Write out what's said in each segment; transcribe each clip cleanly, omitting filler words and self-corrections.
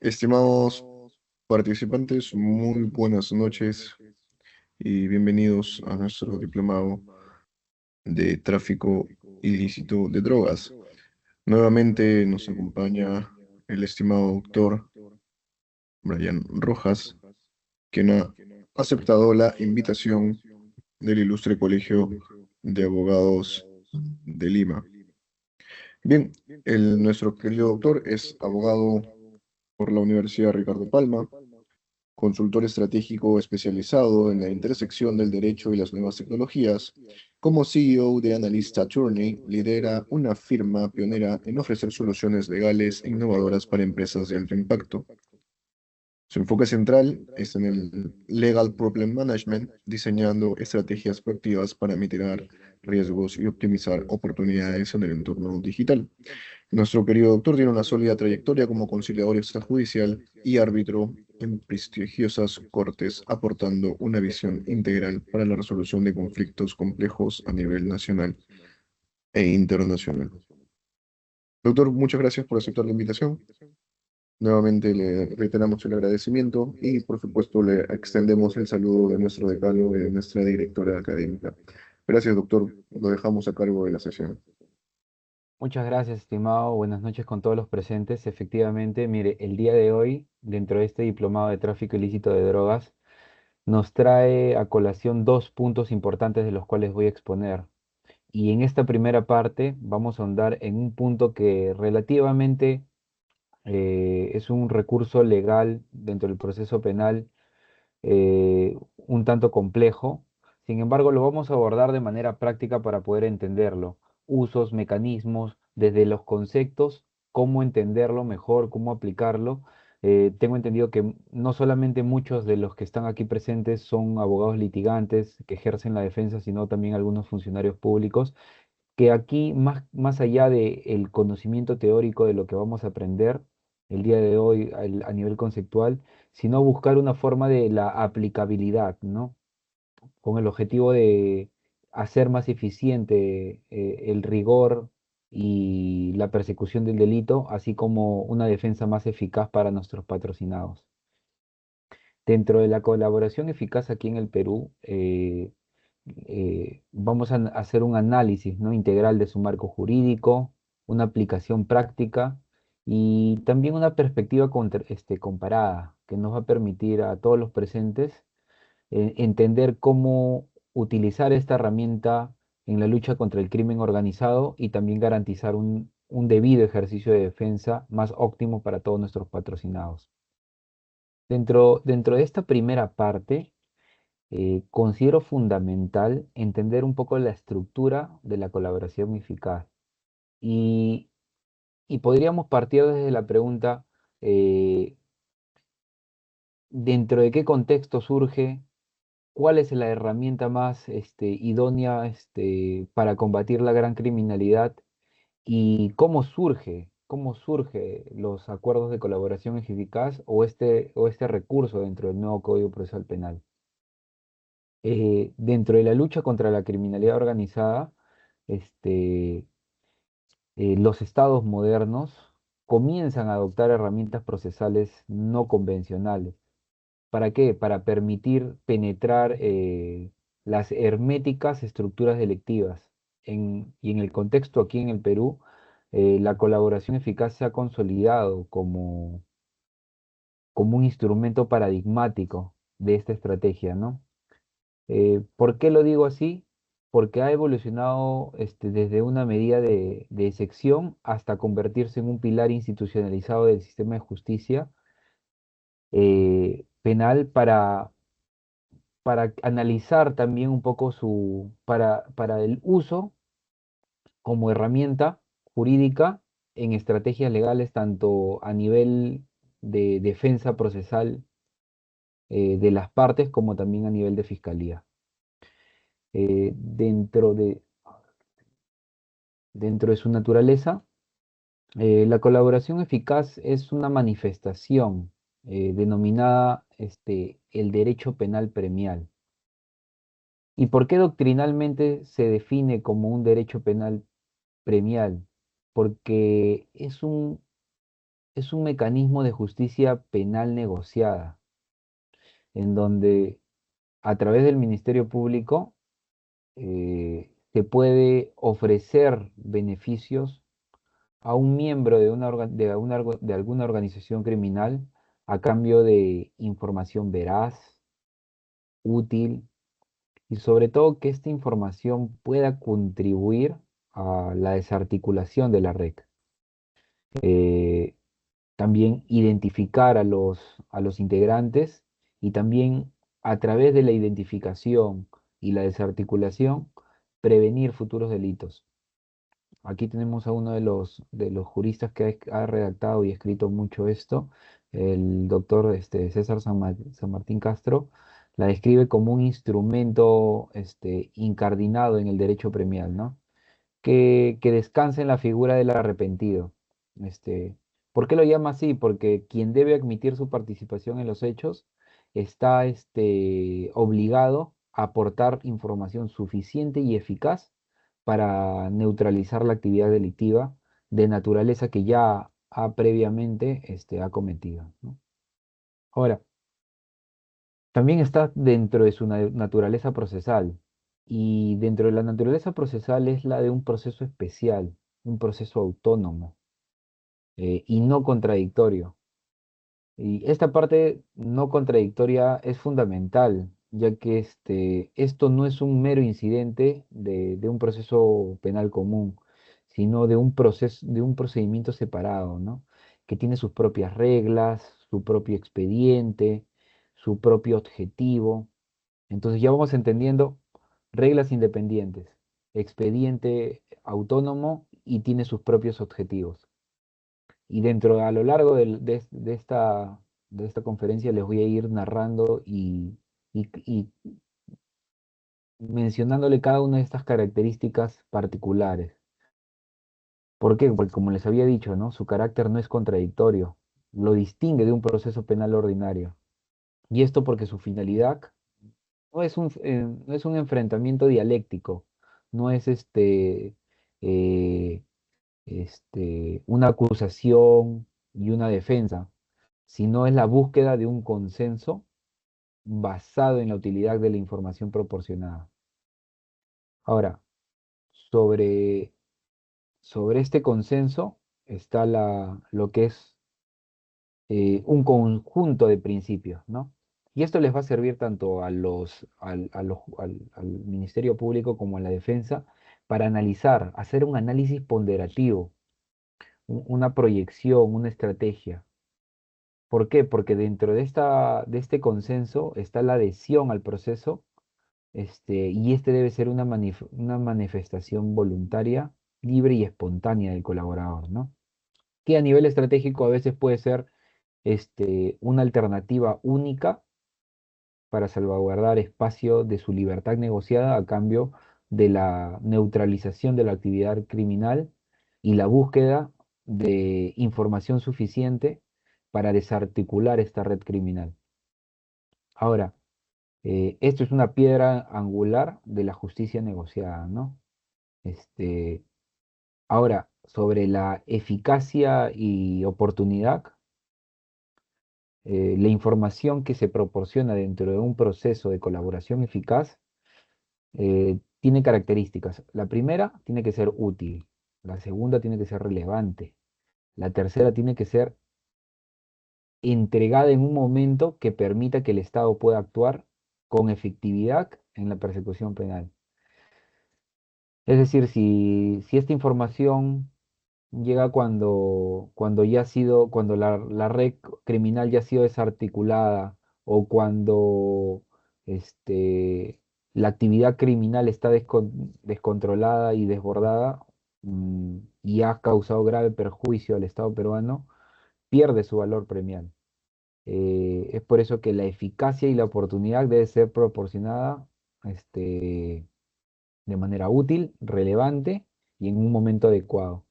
Estimados participantes, muy buenas noches y bienvenidos a nuestro diplomado de tráfico ilícito de drogas. Nuevamente nos acompaña el estimado doctor Brian Rojas, quien ha aceptado la invitación del Ilustre Colegio de Abogados de Lima. Bien, nuestro querido doctor es abogado por la Universidad Ricardo Palma, consultor estratégico especializado en la intersección del derecho y las nuevas tecnologías. Como CEO de Analyst Attorney, lidera una firma pionera en ofrecer soluciones legales e innovadoras para empresas de alto impacto. Su enfoque central es en el Legal Problem Management, diseñando estrategias proactivas para mitigar riesgos y optimizar oportunidades en el entorno digital. Nuestro querido doctor tiene una sólida trayectoria como conciliador extrajudicial y árbitro en prestigiosas cortes, aportando una visión integral para la resolución de conflictos complejos a nivel nacional e internacional. Doctor, muchas gracias por aceptar la invitación. Nuevamente le reiteramos el agradecimiento y, por supuesto, le extendemos el saludo de nuestro decano y de nuestra directora académica. Gracias, doctor. Lo dejamos a cargo de la sesión. Muchas gracias, estimado. Buenas noches con todos los presentes. Efectivamente, mire, el día de hoy, dentro de este diplomado de tráfico ilícito de drogas, nos trae a colación dos puntos importantes de los cuales voy a exponer. Y en esta primera parte vamos a ahondar en un punto que relativamente es un recurso legal dentro del proceso penal un tanto complejo. Sin embargo, lo vamos a abordar de manera práctica para poder entenderlo. Usos, mecanismos, desde los conceptos, cómo entenderlo mejor, cómo aplicarlo. Tengo entendido que no solamente muchos de los que están aquí presentes son abogados litigantes que ejercen la defensa, sino también algunos funcionarios públicos, que aquí, más allá del conocimiento teórico de lo que vamos a aprender el día de hoy a nivel conceptual, sino buscar una forma de la aplicabilidad, ¿no? Con el objetivo de hacer más eficiente el rigor y la persecución del delito, así como una defensa más eficaz para nuestros patrocinados. Dentro de la colaboración eficaz aquí en el Perú, vamos a hacer un análisis, ¿no?, integral de su marco jurídico, una aplicación práctica y también una perspectiva comparada que nos va a permitir a todos los presentes entender cómo utilizar esta herramienta en la lucha contra el crimen organizado y también garantizar un debido ejercicio de defensa más óptimo para todos nuestros patrocinados. Dentro de esta primera parte, considero fundamental entender un poco la estructura de la colaboración eficaz y, y podríamos partir desde la pregunta, eh, ¿dentro de qué contexto surge? ¿Cuál es la herramienta más idónea para combatir la gran criminalidad? ¿Y cómo surge? ¿Cómo surge los acuerdos de colaboración eficaz o este recurso dentro del nuevo Código Procesal Penal? Dentro de la lucha contra la criminalidad organizada, este, los estados modernos comienzan a adoptar herramientas procesales no convencionales. ¿Para qué? Para permitir penetrar las herméticas estructuras delictivas. Y en el contexto aquí en el Perú, la colaboración eficaz se ha consolidado como un instrumento paradigmático de esta estrategia, ¿no? ¿Por qué lo digo así? Porque ha evolucionado desde una medida de excepción hasta convertirse en un pilar institucionalizado del sistema de justicia penal para analizar también un poco para el uso como herramienta jurídica en estrategias legales, tanto a nivel de defensa procesal de las partes como también a nivel de fiscalía. Eh, dentro de, dentro de su naturaleza, la colaboración eficaz es una manifestación denominada el derecho penal premial. ¿Y por qué doctrinalmente se define como un derecho penal premial? Porque es un mecanismo de justicia penal negociada, en donde a través del Ministerio Público se puede ofrecer beneficios a un miembro de alguna organización criminal a cambio de información veraz, útil y sobre todo que esta información pueda contribuir a la desarticulación de la red. Eh, También identificar a los integrantes y también a través de la identificación y la desarticulación prevenir futuros delitos. Aquí tenemos a uno de los juristas que ha redactado y escrito mucho esto, el doctor César San Martín Castro, la describe como un instrumento incardinado en el derecho premial, ¿no? Que descansa en la figura del arrepentido. Este, ¿Por qué lo llama así? Porque quien debe admitir su participación en los hechos está obligado a aportar información suficiente y eficaz para neutralizar la actividad delictiva de naturaleza que ya ha previamente ha cometido, ¿no? Ahora, también está dentro de su naturaleza procesal. Y dentro de la naturaleza procesal es la de un proceso especial, un proceso autónomo y no contradictorio. Y esta parte no contradictoria es fundamental, ya que esto no es un mero incidente de un proceso penal común, sino de un proceso, de un procedimiento separado, ¿no? Que tiene sus propias reglas, su propio expediente, su propio objetivo. Entonces ya vamos entendiendo reglas independientes, expediente autónomo y tiene sus propios objetivos. Y a lo largo de esta conferencia les voy a ir narrando y mencionándole cada una de estas características particulares. ¿Por qué? Porque como les había dicho, ¿no? Su carácter no es contradictorio, lo distingue de un proceso penal ordinario. Y esto porque su finalidad no es un enfrentamiento dialéctico, no es eh, una acusación y una defensa, sino es la búsqueda de un consenso basado en la utilidad de la información proporcionada. Ahora, sobre, sobre este consenso está lo que es un conjunto de principios, ¿no? Y esto les va a servir tanto al Ministerio Público como a la defensa para analizar, hacer un análisis ponderativo, una proyección, una estrategia. ¿Por qué? Porque dentro de este consenso está la adhesión al proceso, y este debe ser una manifestación voluntaria, libre y espontánea del colaborador, ¿no? Que a nivel estratégico a veces puede ser una alternativa única para salvaguardar espacio de su libertad negociada a cambio de la neutralización de la actividad criminal y la búsqueda de información suficiente para desarticular esta red criminal. Ahora, esto es una piedra angular de la justicia negociada, ¿no? Este, Ahora, sobre la eficacia y oportunidad, la información que se proporciona dentro de un proceso de colaboración eficaz tiene características. La primera tiene que ser útil, la segunda tiene que ser relevante, la tercera tiene que ser entregada en un momento que permita que el Estado pueda actuar con efectividad en la persecución penal. Es decir, si esta información llega cuando ya ha sido, cuando la red criminal ya ha sido desarticulada o cuando este, la actividad criminal está descontrolada y desbordada, y ha causado grave perjuicio al Estado peruano, pierde su valor premial. Es por eso que la eficacia y la oportunidad debe ser proporcionada de manera útil, relevante y en un momento adecuado.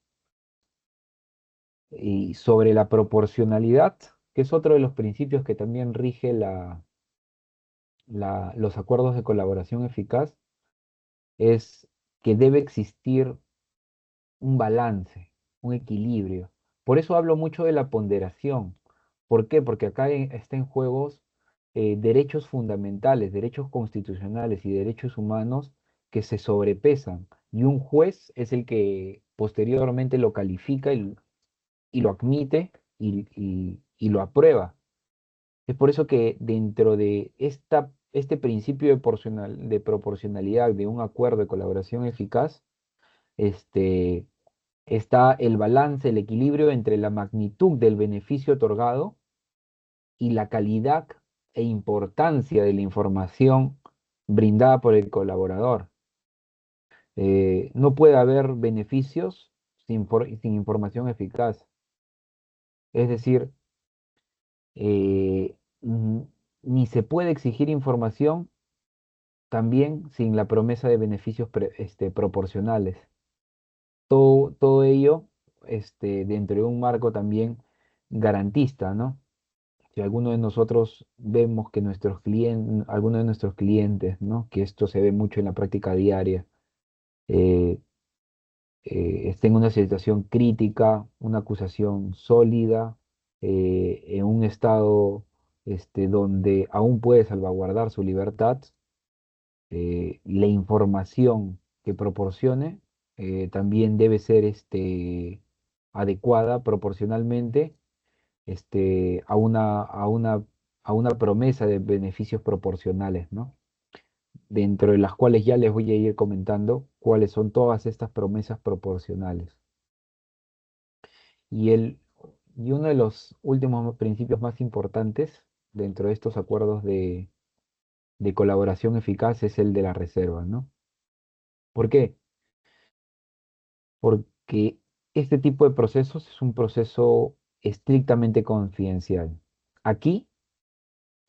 Y sobre la proporcionalidad, que es otro de los principios que también rige los acuerdos de colaboración eficaz, es que debe existir un balance, un equilibrio. Por eso hablo mucho de la ponderación. ¿Por qué? Porque acá está en juegos derechos fundamentales, derechos constitucionales y derechos humanos que se sobrepesan. Y un juez es el que posteriormente lo califica y lo admite y lo aprueba. Es por eso que dentro de este principio de proporcionalidad de un acuerdo de colaboración eficaz, este, está el balance, el equilibrio entre la magnitud del beneficio otorgado y la calidad e importancia de la información brindada por el colaborador. No puede haber beneficios sin información eficaz. Es decir, eh, mm, ni se puede exigir información también sin la promesa de beneficios proporcionales. Todo ello dentro de un marco también garantista, ¿no? Si alguno de nosotros vemos que alguno de nuestros clientes, ¿no? Que esto se ve mucho en la práctica diaria, eh, está en una situación crítica, una acusación sólida, en un estado donde aún puede salvaguardar su libertad, la información que proporcione también debe ser adecuada proporcionalmente a una promesa de beneficios proporcionales, ¿no? Dentro de las cuales ya les voy a ir comentando cuáles son todas estas promesas proporcionales. Y, el, y uno de los últimos principios más importantes dentro de estos acuerdos de colaboración eficaz es el de la reserva, ¿no? ¿Por qué? Porque este tipo de procesos es un proceso estrictamente confidencial. Aquí,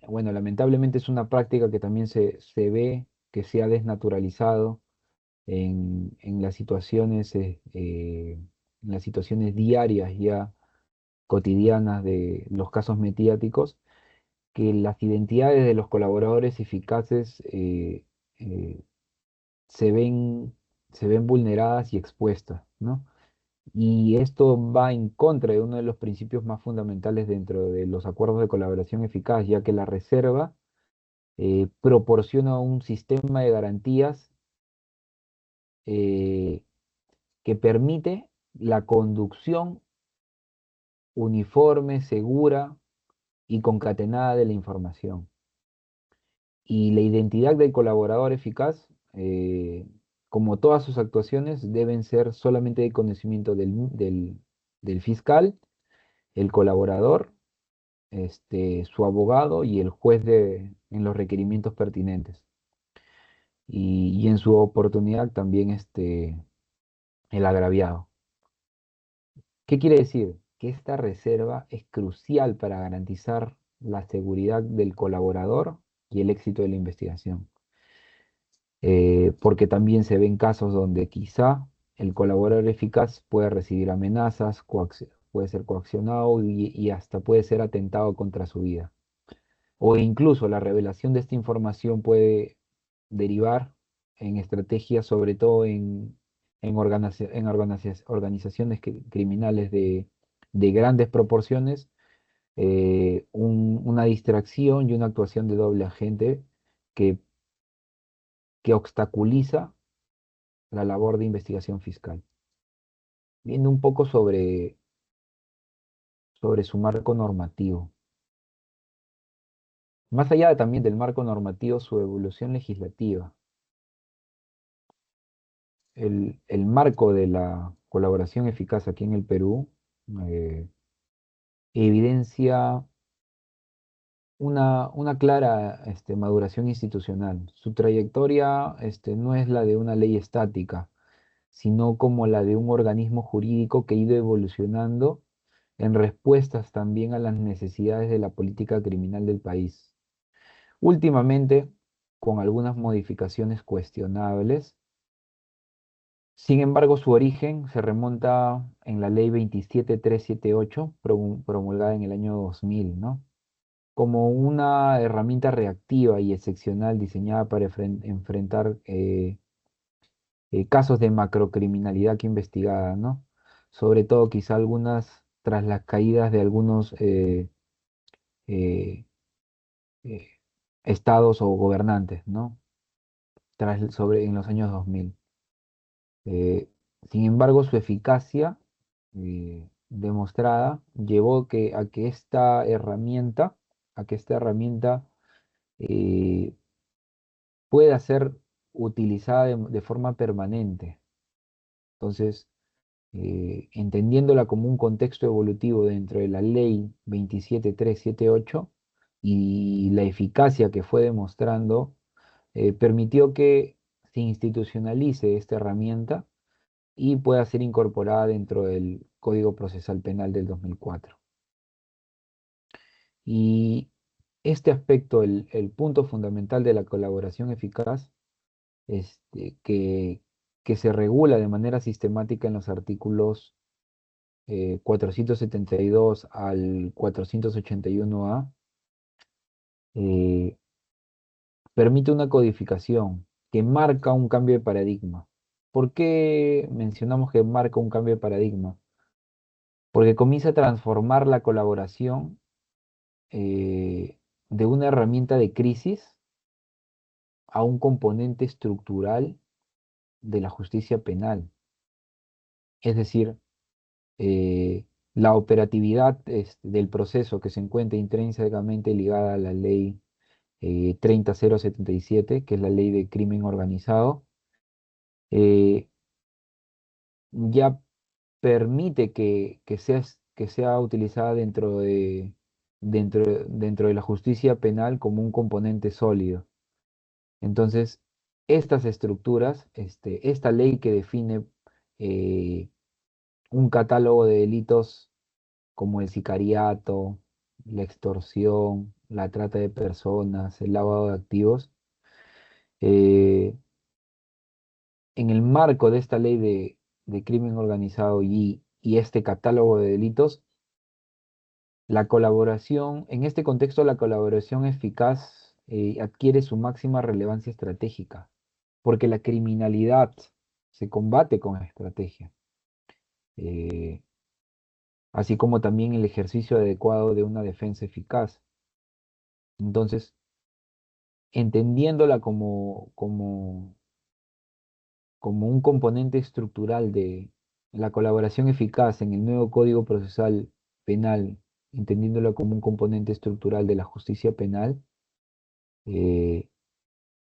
bueno, lamentablemente es una práctica que también se ve que se ha desnaturalizado en en las situaciones diarias ya cotidianas de los casos mediáticos, que las identidades de los colaboradores eficaces eh, se se ven vulneradas y expuestas, ¿no? Y esto va en contra de uno de los principios más fundamentales dentro de los acuerdos de colaboración eficaz, ya que la reserva proporciona un sistema de garantías eh, que permite la conducción uniforme, segura y concatenada de la información. Y la identidad del colaborador eficaz, como todas sus actuaciones, deben ser solamente de conocimiento del fiscal, el colaborador, su abogado y el juez en los requerimientos pertinentes. Y en su oportunidad también el agraviado. ¿Qué quiere decir? Que esta reserva es crucial para garantizar la seguridad del colaborador y el éxito de la investigación. Porque también se ven casos donde quizá el colaborador eficaz puede recibir amenazas, puede ser coaccionado y hasta puede ser atentado contra su vida. O incluso la revelación de esta información puede derivar en estrategias, sobre todo organizaciones criminales de grandes proporciones, una distracción y una actuación de doble agente que, que obstaculiza la labor de investigación fiscal. Viendo un poco sobre su marco normativo. Más allá también del marco normativo, su evolución legislativa. El marco de la colaboración eficaz aquí en el Perú eh, evidencia una clara maduración institucional. Su trayectoria no es la de una ley estática, sino como la de un organismo jurídico que ha ido evolucionando en respuestas también a las necesidades de la política criminal del país. Últimamente, con algunas modificaciones cuestionables, sin embargo, su origen se remonta en la ley 27378, promulgada en el año 2000, ¿no? Como una herramienta reactiva y excepcional diseñada para enfrentar casos de macrocriminalidad que investigada, ¿no? Sobre todo quizá algunas tras las caídas de algunos eh, eh, estados o gobernantes, ¿no? En los años 2000. Eh, Sin embargo, su eficacia demostrada llevó a que esta herramienta eh, pueda ser utilizada de forma permanente. Entonces, entendiéndola como un contexto evolutivo dentro de la ley 27378 y la eficacia que fue demostrando, permitió que se institucionalice esta herramienta y pueda ser incorporada dentro del Código Procesal Penal del 2004. Y este aspecto, el punto fundamental de la colaboración eficaz, que se regula de manera sistemática en los artículos 472 al 481A, eh, permite una codificación que marca un cambio de paradigma. ¿Por qué mencionamos que marca un cambio de paradigma? Porque comienza a transformar la colaboración de una herramienta de crisis a un componente estructural de la justicia penal. Es decir, la operatividad del proceso que se encuentra intrínsecamente ligada a la ley 30077, que es la ley de crimen organizado, eh, ya permite que sea utilizada dentro de la justicia penal como un componente sólido. Entonces, estas estructuras, esta ley que define eh, un catálogo de delitos como el sicariato, la extorsión, la trata de personas, el lavado de activos, eh, en el marco de esta ley de crimen organizado y este catálogo de delitos, la colaboración, en este contexto, la colaboración eficaz adquiere su máxima relevancia estratégica, porque la criminalidad se combate con estrategia, eh, así como también el ejercicio adecuado de una defensa eficaz. Entonces, entendiéndola como un componente estructural de la colaboración eficaz en el nuevo Código Procesal Penal, entendiéndola como un componente estructural de la justicia penal, eh,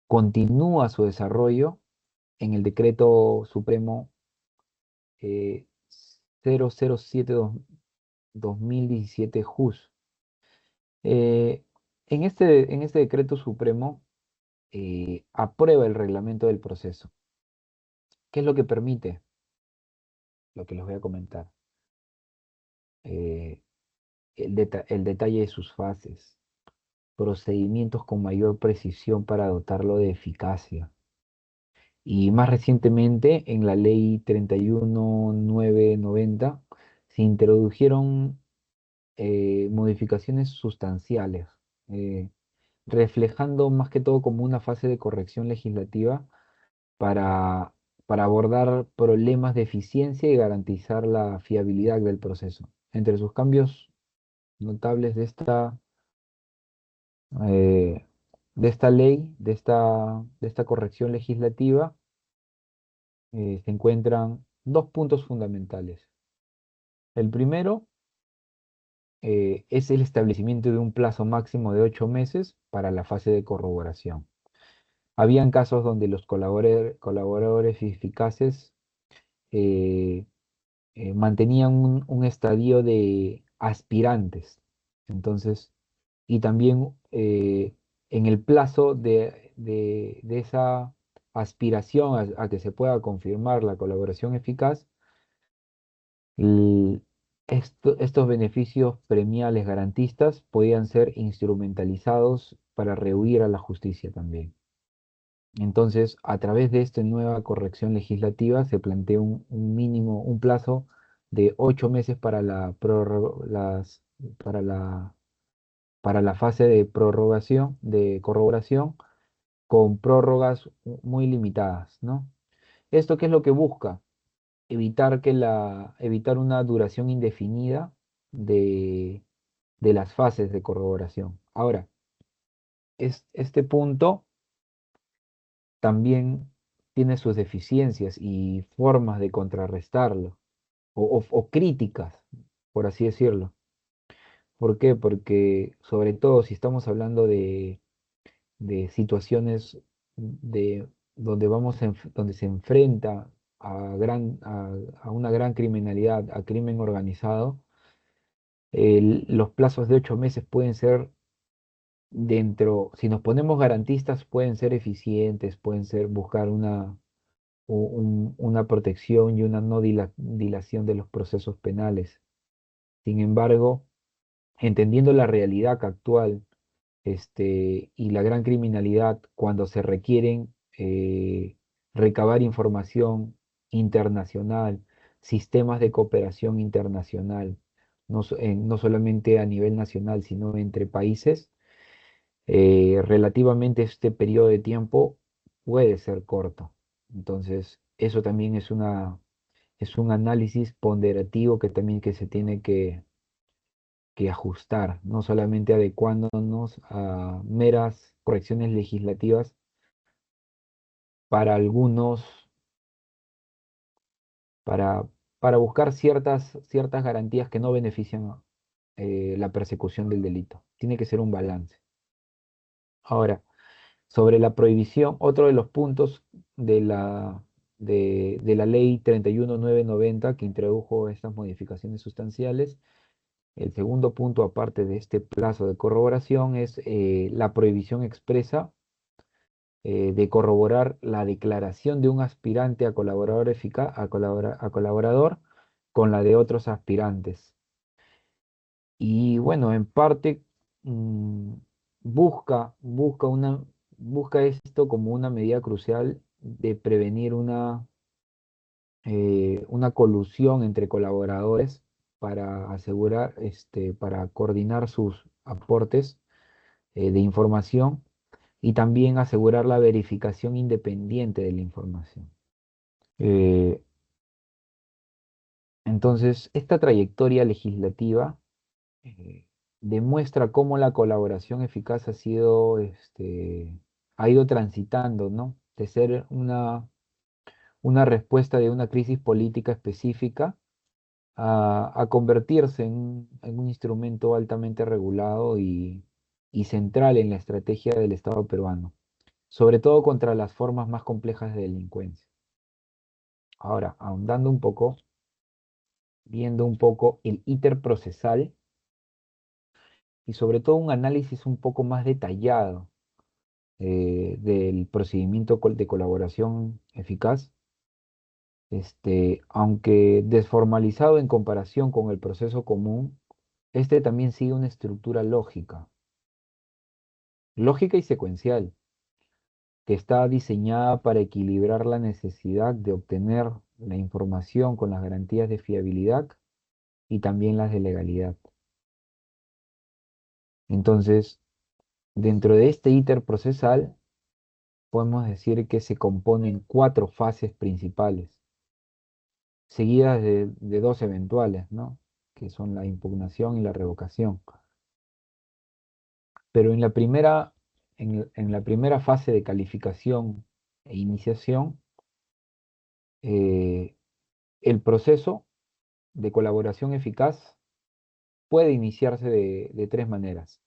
continúa su desarrollo en el Decreto Supremo 007-2017 JUS. Eh, en este Decreto Supremo aprueba el reglamento del proceso. ¿Qué es lo que permite? Lo que les voy a comentar. Eh, el detalle de sus fases, procedimientos con mayor precisión para dotarlo de eficacia. Y más recientemente, en la ley 31990, se introdujeron modificaciones sustanciales, eh, reflejando más que todo como una fase de corrección legislativa para, para abordar problemas de eficiencia y garantizar la fiabilidad del proceso. Entre sus cambios notables eh, de esta ley, de esta corrección legislativa, se encuentran dos puntos fundamentales. El primero es el establecimiento de un plazo máximo de 8 meses para la fase de corroboración. Habían casos donde los colaboradores eficaces eh, mantenían un estadio de aspirantes. Entonces, y también en el plazo de esa aspiración a que se pueda confirmar la colaboración eficaz, l- estos beneficios premiales garantistas podían ser instrumentalizados para rehuir a la justicia también. Entonces, a través de esta nueva corrección legislativa se plantea un plazo de 8 meses para la fase de prorrogación, de corroboración, con prórrogas muy limitadas, ¿no? ¿Esto qué es lo que busca? Evitar una duración indefinida de, de las fases de corroboración. Ahora, este punto también tiene sus deficiencias y formas de contrarrestarlo, o críticas, por así decirlo. ¿Por qué? Porque sobre todo si estamos hablando de situaciones de, donde se enfrenta a una gran criminalidad, a crimen organizado, los plazos de 8 meses pueden ser si nos ponemos garantistas, pueden ser eficientes, pueden ser buscar una protección y una no dilación de los procesos penales. Sin embargo, entendiendo la realidad actual, y la gran criminalidad, cuando se requieren recabar información internacional, sistemas de cooperación internacional, no solamente a nivel nacional, sino entre países, relativamente este periodo de tiempo puede ser corto. Entonces, eso también es un análisis ponderativo que también que se tiene que ajustar, no solamente adecuándonos a meras correcciones legislativas para algunos, para, para buscar ciertas garantías que no benefician la persecución del delito. Tiene que ser un balance. Ahora, sobre la prohibición, otro de los puntos de de la ley 31990 que introdujo estas modificaciones sustanciales. El segundo punto, aparte de este plazo de corroboración, es la prohibición expresa de corroborar la declaración de un aspirante a colaborador eficaz, a colaborador con la de otros aspirantes. Y bueno, en parte mm, busca esto como una medida crucial de prevenir una colusión entre colaboradores para asegurar, para coordinar sus aportes de información y también asegurar la verificación independiente de la información. Eh, entonces, esta trayectoria legislativa eh, demuestra cómo la colaboración eficaz ha ido transitando, ¿no? De ser una respuesta de una crisis política específica a convertirse en un instrumento altamente regulado y central en la estrategia del Estado peruano, sobre todo contra las formas más complejas de delincuencia. Ahora, ahondando un poco, viendo un poco el íter procesal y sobre todo un análisis un poco más detallado del procedimiento de colaboración eficaz, aunque desformalizado en comparación con el proceso común, este también sigue una estructura lógica y secuencial, que está diseñada para equilibrar la necesidad de obtener la información con las garantías de fiabilidad y también las de legalidad. Entonces, dentro de este íter procesal, podemos decir que se componen 4 fases principales, seguidas de dos eventuales, ¿no? Que son la impugnación y la revocación. Pero en la primera fase de calificación e iniciación, eh, el proceso de colaboración eficaz puede iniciarse de 3 maneras.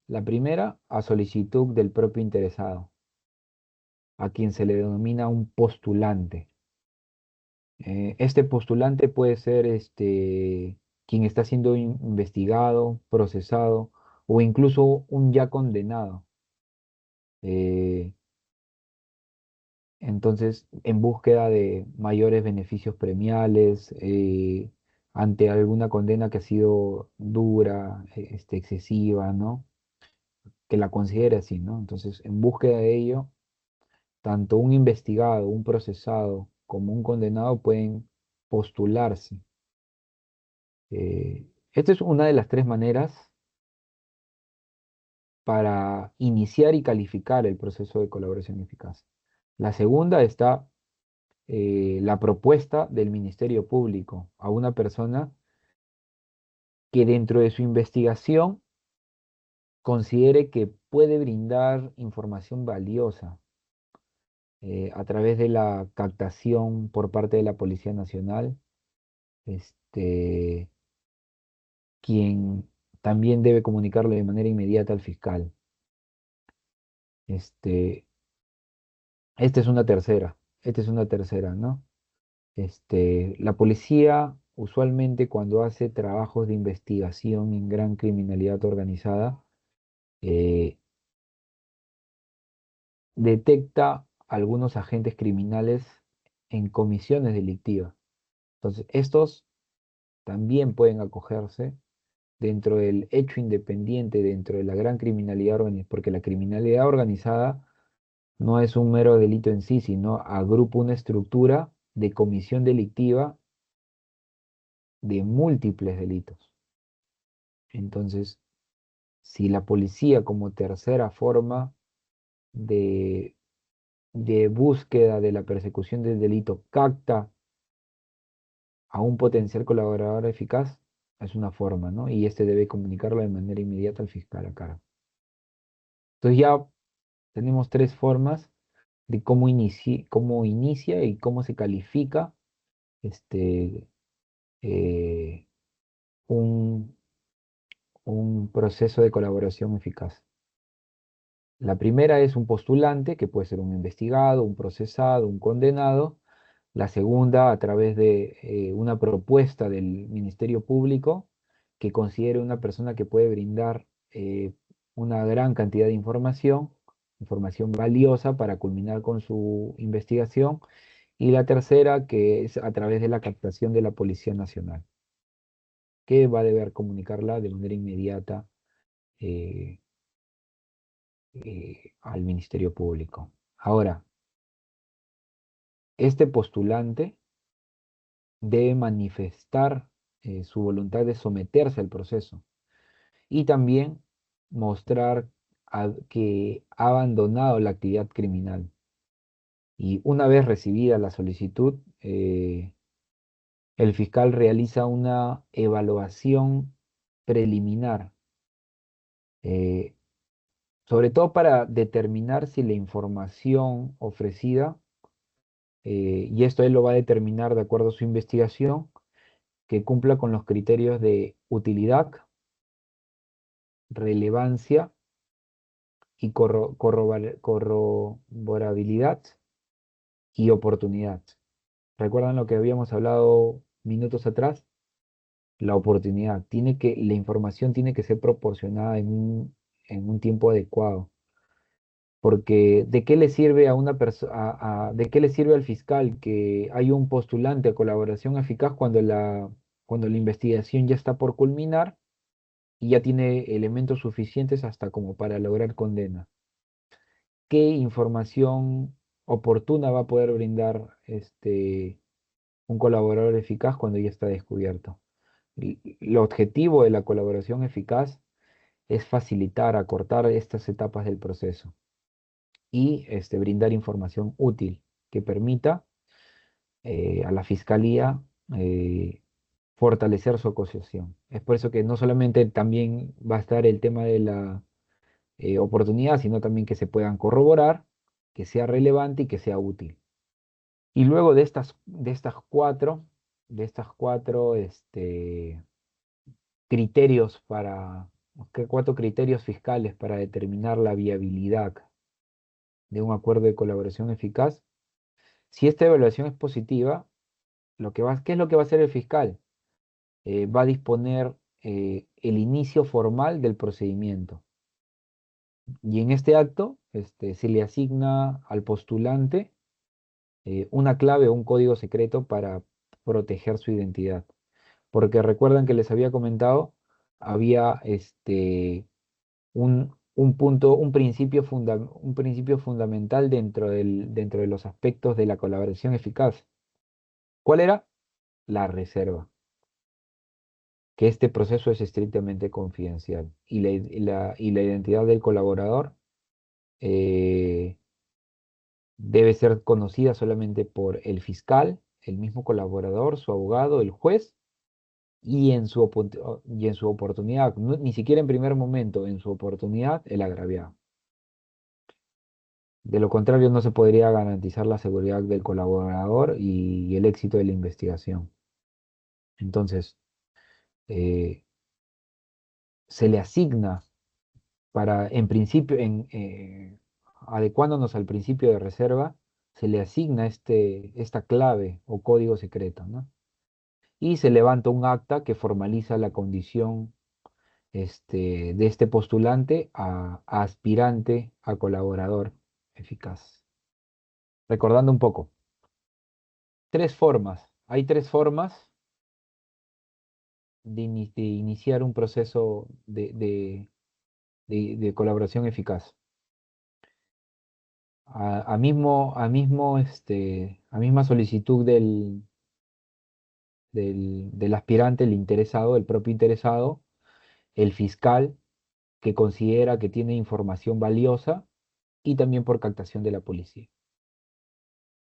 La primera, a solicitud del propio interesado, a quien se le denomina un postulante. Este postulante puede ser quien está siendo investigado, procesado o incluso un ya condenado. Eh, entonces, en búsqueda de mayores beneficios premiales, ante alguna condena que ha sido dura, excesiva, ¿no? Que la considere así, ¿no? Entonces, en búsqueda de ello, tanto un investigado, un procesado como un condenado pueden postularse. Esta es una de las 3 maneras para iniciar y calificar el proceso de colaboración eficaz. La segunda está la propuesta del Ministerio Público a una persona que dentro de su investigación considere que puede brindar información valiosa a través de la captación por parte de la Policía Nacional, este, quien también debe comunicarlo de manera inmediata al fiscal. Este, esta es una tercera, ¿no? La policía usualmente cuando hace trabajos de investigación en gran criminalidad organizada, eh, detecta algunos agentes criminales en comisiones delictivas. Entonces, estos también pueden acogerse dentro del hecho independiente, dentro de la gran criminalidad organizada, porque la criminalidad organizada no es un mero delito en sí, sino agrupa una estructura de comisión delictiva de múltiples delitos. Entonces, si la policía como tercera forma de, de búsqueda de la persecución del delito capta a un potencial colaborador eficaz, es una forma, ¿no? Y este debe comunicarlo de manera inmediata al fiscal a cargo. Entonces ya tenemos tres formas de cómo inicia y cómo se califica este, eh, un, un proceso de colaboración eficaz. La primera es un postulante, que puede ser un investigado, un procesado, un condenado. La segunda, a través de una propuesta del Ministerio Público que considere una persona que puede brindar una gran cantidad de información, información valiosa para culminar con su investigación. Y la tercera, que es a través de la captación de la Policía Nacional, que va a deber comunicarla de manera inmediata eh, al Ministerio Público. Ahora, este postulante debe manifestar su voluntad de someterse al proceso y también mostrar que ha abandonado la actividad criminal. Y una vez recibida la solicitud, el fiscal realiza una evaluación preliminar, eh, sobre todo para determinar si la información ofrecida, y esto él lo va a determinar de acuerdo a su investigación, que cumpla con los criterios de utilidad, relevancia y corroborabilidad y oportunidad. ¿Recuerdan lo que habíamos hablado minutos atrás? La oportunidad. La información tiene que ser proporcionada en un tiempo adecuado. Porque ¿de qué le sirve a una persona, de qué le sirve al fiscal que hay un postulante a colaboración eficaz cuando la investigación ya está por culminar y ya tiene elementos suficientes hasta como para lograr condena? ¿Qué información oportuna va a poder brindar un colaborador eficaz cuando ya está descubierto? El objetivo de la colaboración eficaz es facilitar, acortar estas etapas del proceso y brindar información útil que permita a la fiscalía eh, fortalecer su acusación. Es por eso que no solamente también va a estar el tema de la oportunidad, sino también que se puedan corroborar, que sea relevante y que sea útil. Y luego de estas cuatro criterios cuatro criterios fiscales para determinar la viabilidad de un acuerdo de colaboración eficaz, si esta evaluación es positiva, ¿qué es lo que va a hacer el fiscal? Va a disponer el inicio formal del procedimiento. Y en este acto se le asigna al postulante una clave o un código secreto para proteger su identidad. Porque recuerdan que les había comentado, había un principio fundamental dentro de los aspectos de la colaboración eficaz. ¿Cuál era? La reserva, que este proceso es estrictamente confidencial y la identidad del colaborador eh, debe ser conocida solamente por el fiscal, el mismo colaborador, su abogado, el juez y en su oportunidad, ni siquiera en primer momento, en su oportunidad, el agraviado. De lo contrario, no se podría garantizar la seguridad del colaborador y el éxito de la investigación. Entonces, eh, se le asigna para, en principio, adecuándonos al principio de reserva, se le asigna esta clave o código secreto, ¿no? Y se levanta un acta que formaliza la condición de este postulante a aspirante a colaborador eficaz. Recordando un poco, hay tres formas de iniciar un proceso de colaboración eficaz. A misma solicitud del aspirante, el interesado, el propio interesado, el fiscal que considera que tiene información valiosa y también por captación de la policía.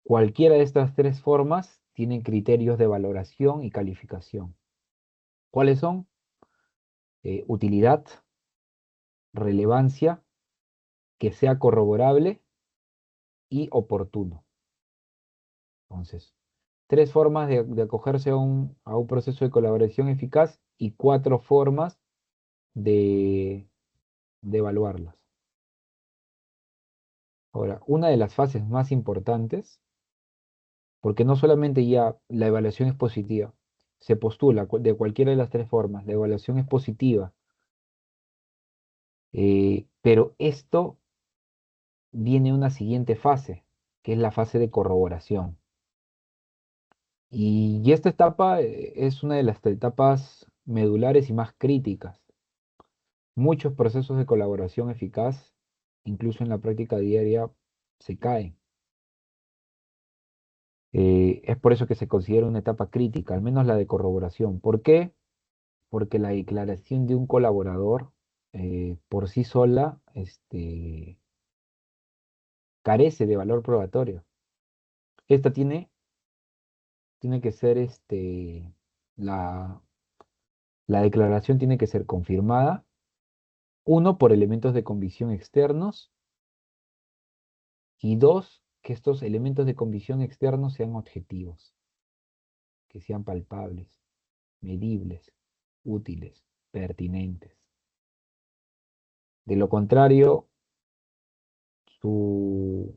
Cualquiera de estas tres formas tienen criterios de valoración y calificación. ¿Cuáles son? Utilidad, relevancia, que sea corroborable y oportuno. Entonces, tres formas de acogerse a un proceso de colaboración eficaz y cuatro formas de, de evaluarlas. Ahora, una de las fases más importantes, porque no solamente ya la evaluación es positiva, se postula de cualquiera de las tres formas, la evaluación es positiva, pero esto viene una siguiente fase, que es la fase de corroboración. Y esta etapa es una de las etapas medulares y más críticas. Muchos procesos de colaboración eficaz, incluso en la práctica diaria, se caen. Es por eso que se considera una etapa crítica, al menos la de corroboración. ¿Por qué? Porque la declaración de un colaborador por sí sola carece de valor probatorio. Esta tiene que ser, la, la declaración tiene que ser confirmada, uno, por elementos de convicción externos y dos, que estos elementos de convicción externos sean objetivos, que sean palpables, medibles, útiles, pertinentes. De lo contrario, su,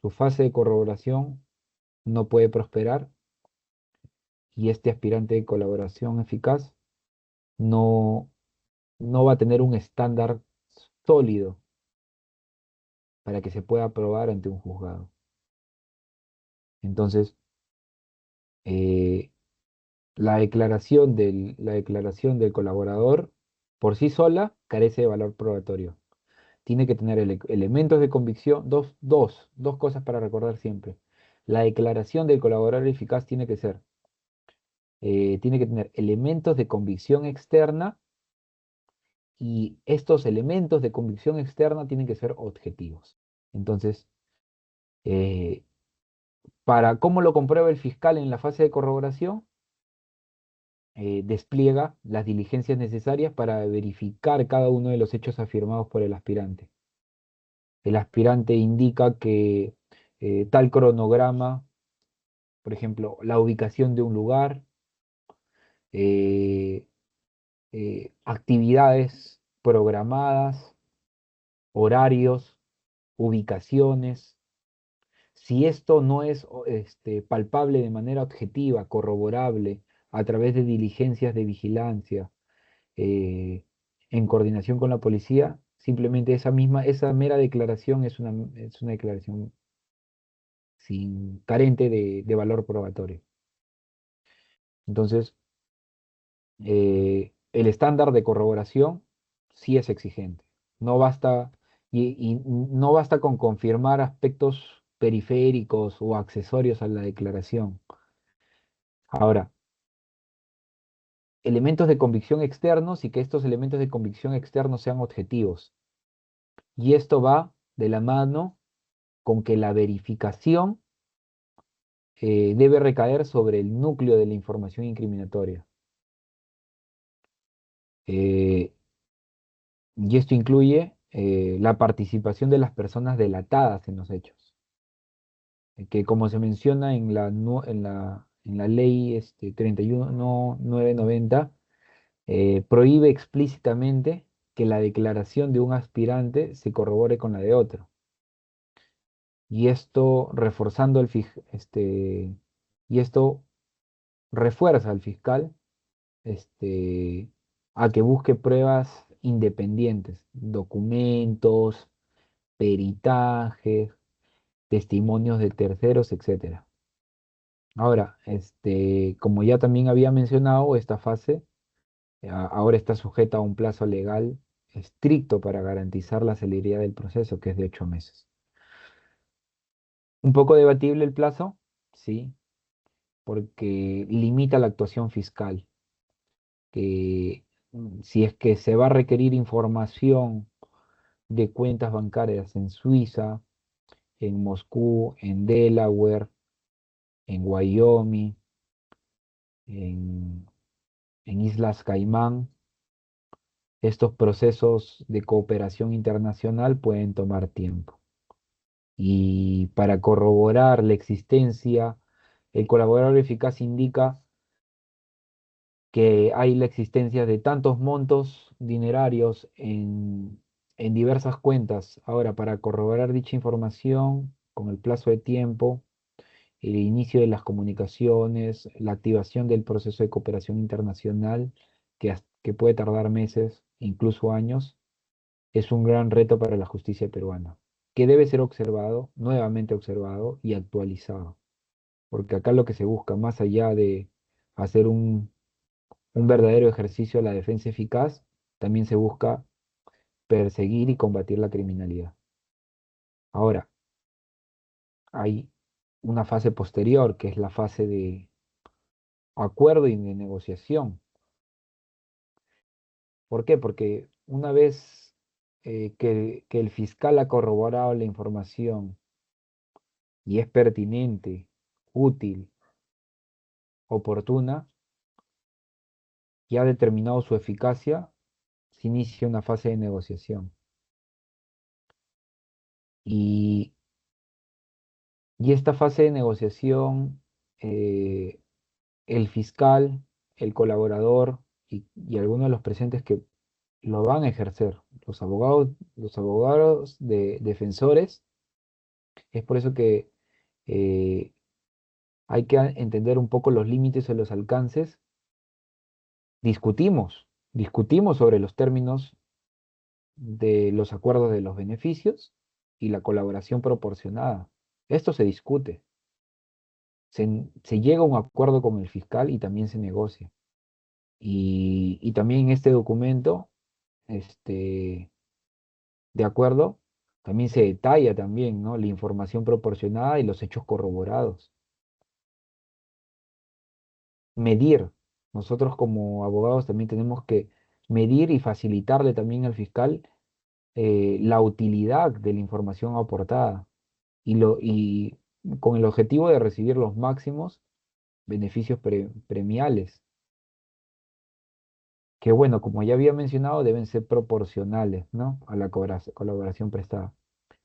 su fase de corroboración no puede prosperar y este aspirante de colaboración eficaz no, no va a tener un estándar sólido para que se pueda aprobar ante un juzgado. Entonces, eh, la declaración del colaborador por sí sola carece de valor probatorio. Tiene que tener elementos de convicción, dos cosas para recordar siempre. La declaración del colaborador eficaz tiene que tener elementos de convicción externa y estos elementos de convicción externa tienen que ser objetivos. Entonces, eh, ¿cómo lo comprueba el fiscal en la fase de corroboración? Despliega las diligencias necesarias para verificar cada uno de los hechos afirmados por el aspirante. El aspirante indica que tal cronograma, por ejemplo, la ubicación de un lugar, eh, actividades programadas, horarios, ubicaciones. Si esto no es palpable de manera objetiva, corroborable, a través de diligencias de vigilancia, eh, en coordinación con la policía, simplemente esa mera declaración es una declaración carente de valor probatorio. Entonces, el estándar de corroboración sí es exigente. No basta, y no basta con confirmar aspectos periféricos o accesorios a la declaración. Ahora, elementos de convicción externos y que estos elementos de convicción externos sean objetivos. Y esto va de la mano con que la verificación debe recaer sobre el núcleo de la información incriminatoria. Eh, y esto incluye la participación de las personas delatadas en los hechos, que como se menciona en la ley 31.990, prohíbe explícitamente que la declaración de un aspirante se corrobore con la de otro. Y esto reforzando y esto refuerza al fiscal este, a que busque pruebas independientes, documentos, peritajes, testimonios de terceros, etcétera. Ahora, como ya también había mencionado, esta fase ahora está sujeta a un plazo legal estricto para garantizar la celeridad del proceso, que es de 8 meses. Un poco debatible el plazo, sí, porque limita la actuación fiscal, que si es que se va a requerir información de cuentas bancarias en Suiza, en Moscú, en Delaware, en Wyoming, en, en Islas Caimán, estos procesos de cooperación internacional pueden tomar tiempo. Y para corroborar la existencia, el colaborador eficaz indica que hay la existencia de tantos montos dinerarios en diversas cuentas. Ahora, para corroborar dicha información, con el plazo de tiempo, el inicio de las comunicaciones, la activación del proceso de cooperación internacional, que puede tardar meses, incluso años, es un gran reto para la justicia peruana, que debe ser observado, nuevamente observado y actualizado. Porque acá lo que se busca, más allá de hacer un verdadero ejercicio de la defensa eficaz, también se busca perseguir y combatir la criminalidad. Ahora, hay una fase posterior, que es la fase de acuerdo y de negociación. ¿Por qué? Porque una vez que el fiscal ha corroborado la información y es pertinente, útil, oportuna, y ha determinado su eficacia, se inicia una fase de negociación. Y, y esta fase de negociación, eh, el fiscal, el colaborador y algunos de los presentes que lo van a ejercer, los abogados defensores, es por eso que eh, hay que entender un poco los límites o los alcances. Discutimos sobre los términos de los acuerdos de los beneficios y la colaboración proporcionada. Esto se discute. Se llega a un acuerdo con el fiscal y también se negocia. Y también en este documento, este, de acuerdo, también se detalla también, ¿no? La información proporcionada y los hechos corroborados. Medir. Nosotros como abogados también tenemos que medir y facilitarle también al fiscal la utilidad de la información aportada y con el objetivo de recibir los máximos beneficios premiales, que bueno, como ya había mencionado, deben ser proporcionales, ¿no? A la colaboración prestada.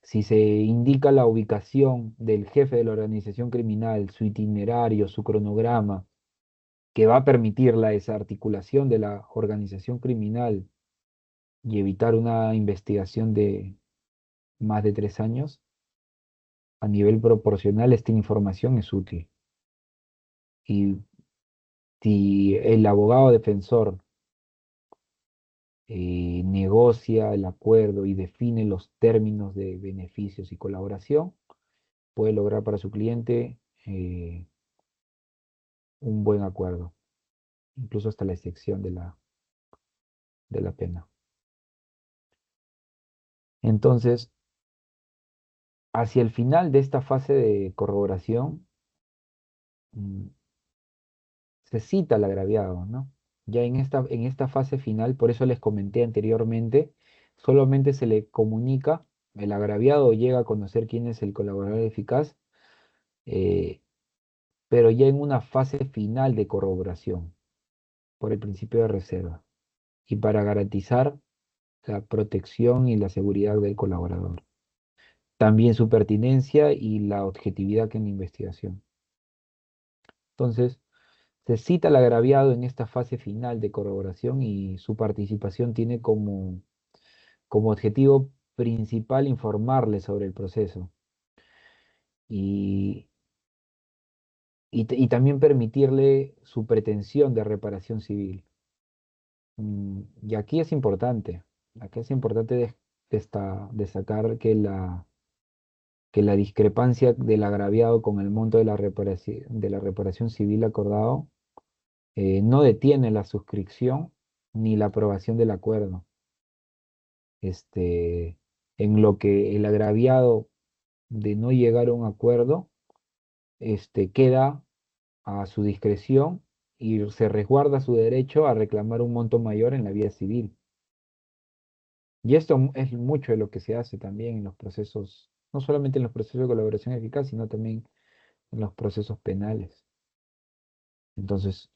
Si se indica la ubicación del jefe de la organización criminal, su itinerario, su cronograma, que va a permitir la desarticulación de la organización criminal y evitar una investigación de más de 3 años, a nivel proporcional esta información es útil. Y si el abogado defensor negocia el acuerdo y define los términos de beneficios y colaboración, puede lograr para su cliente un buen acuerdo, incluso hasta la excepción de la pena. Entonces, hacia el final de esta fase de corroboración, mm, se cita al agraviado, ¿no? Ya en esta fase final, por eso les comenté anteriormente, solamente se le comunica, el agraviado llega a conocer quién es el colaborador eficaz, eh, pero ya en una fase final de corroboración, por el principio de reserva. y para garantizar la protección y la seguridad del colaborador. También su pertinencia y la objetividad en la investigación. Entonces, se cita al agraviado en esta fase final de corroboración y su participación tiene como objetivo principal informarle sobre el proceso y, y también permitirle su pretensión de reparación civil. Y aquí es importante destacar que la discrepancia del agraviado con el monto de la reparación civil acordado no detiene la suscripción ni la aprobación del acuerdo. Este, en lo que el agraviado de no llegar a un acuerdo, queda a su discreción y se resguarda su derecho a reclamar un monto mayor en la vía civil. Y esto es mucho de lo que se hace también en los procesos, no solamente en los procesos de colaboración eficaz, sino también en los procesos penales. Entonces,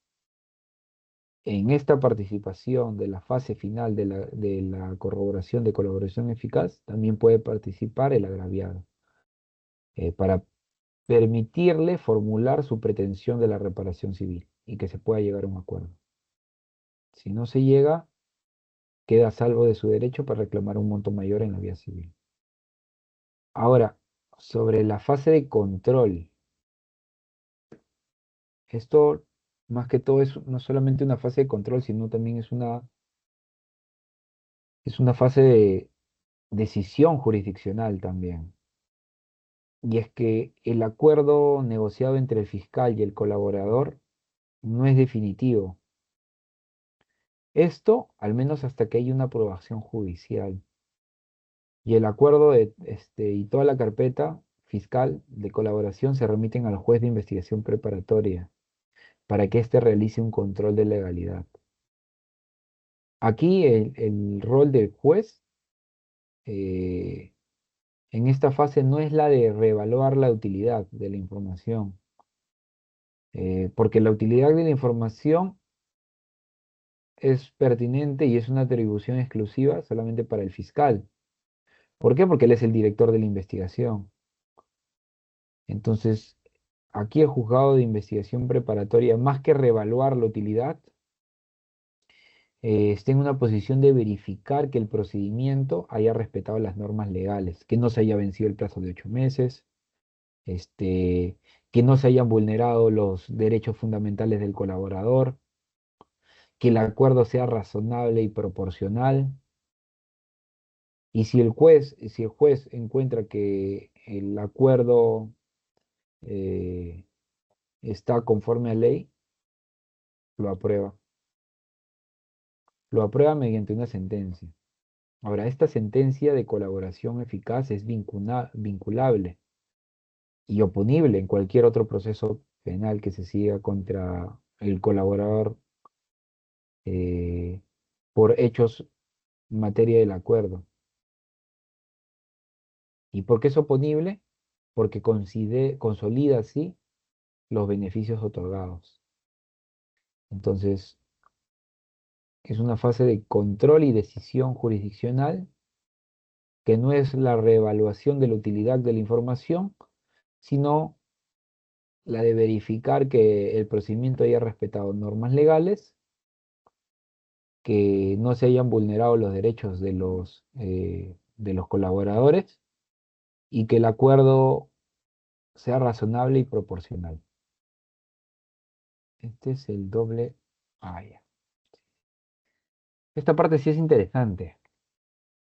en esta participación de la fase final de la corroboración de colaboración eficaz, también puede participar el agraviado, para permitirle formular su pretensión de la reparación civil y que se pueda llegar a un acuerdo. Si no se llega, queda a salvo de su derecho para reclamar un monto mayor en la vía civil. Ahora, sobre la fase de control, esto más que todo es no solamente una fase de control, sino también es una fase de decisión jurisdiccional también. Y es que el acuerdo negociado entre el fiscal y el colaborador no es definitivo. Esto, al menos hasta que haya una aprobación judicial. Y el acuerdo y toda la carpeta fiscal de colaboración se remiten al juez de investigación preparatoria para que éste realice un control de legalidad. Aquí el rol del juez eh, en esta fase no es la de reevaluar la utilidad de la información, porque la utilidad de la información es pertinente y es una atribución exclusiva solamente para el fiscal. ¿Por qué? Porque él es el director de la investigación. Entonces, aquí el juzgado de investigación preparatoria, más que reevaluar la utilidad, está en una posición de verificar que el procedimiento haya respetado las normas legales, que no se haya vencido el plazo de 8 meses, que no se hayan vulnerado los derechos fundamentales del colaborador, que el acuerdo sea razonable y proporcional. Y si el juez encuentra que el acuerdo eh, está conforme a ley, lo aprueba. Lo aprueba mediante una sentencia. Ahora, esta sentencia de colaboración eficaz es vinculable y oponible en cualquier otro proceso penal que se siga contra el colaborador eh, por hechos en materia del acuerdo. ¿Y por qué es oponible? Porque consolida así los beneficios otorgados. Entonces, es una fase de control y decisión jurisdiccional que no es la reevaluación de la utilidad de la información, sino la de verificar que el procedimiento haya respetado normas legales, que no se hayan vulnerado los derechos de los colaboradores y que el acuerdo sea razonable y proporcional. Este es el doble. Ya. Esta parte sí es interesante,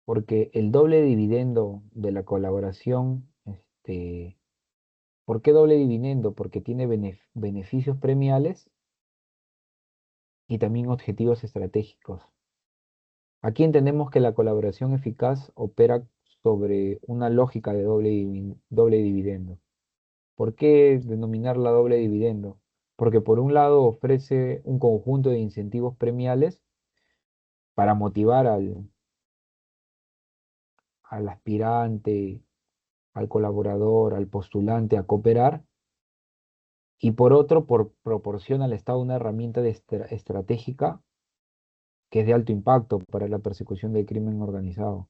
porque el doble dividendo de la colaboración, ¿por qué doble dividendo? Porque tiene beneficios premiales y también objetivos estratégicos. Aquí entendemos que la colaboración eficaz opera sobre una lógica de doble dividendo. ¿Por qué denominarla doble dividendo? Porque por un lado ofrece un conjunto de incentivos premiales para motivar al aspirante, al colaborador, al postulante a cooperar, y por otro, proporciona al Estado una herramienta estratégica que es de alto impacto para la persecución del crimen organizado.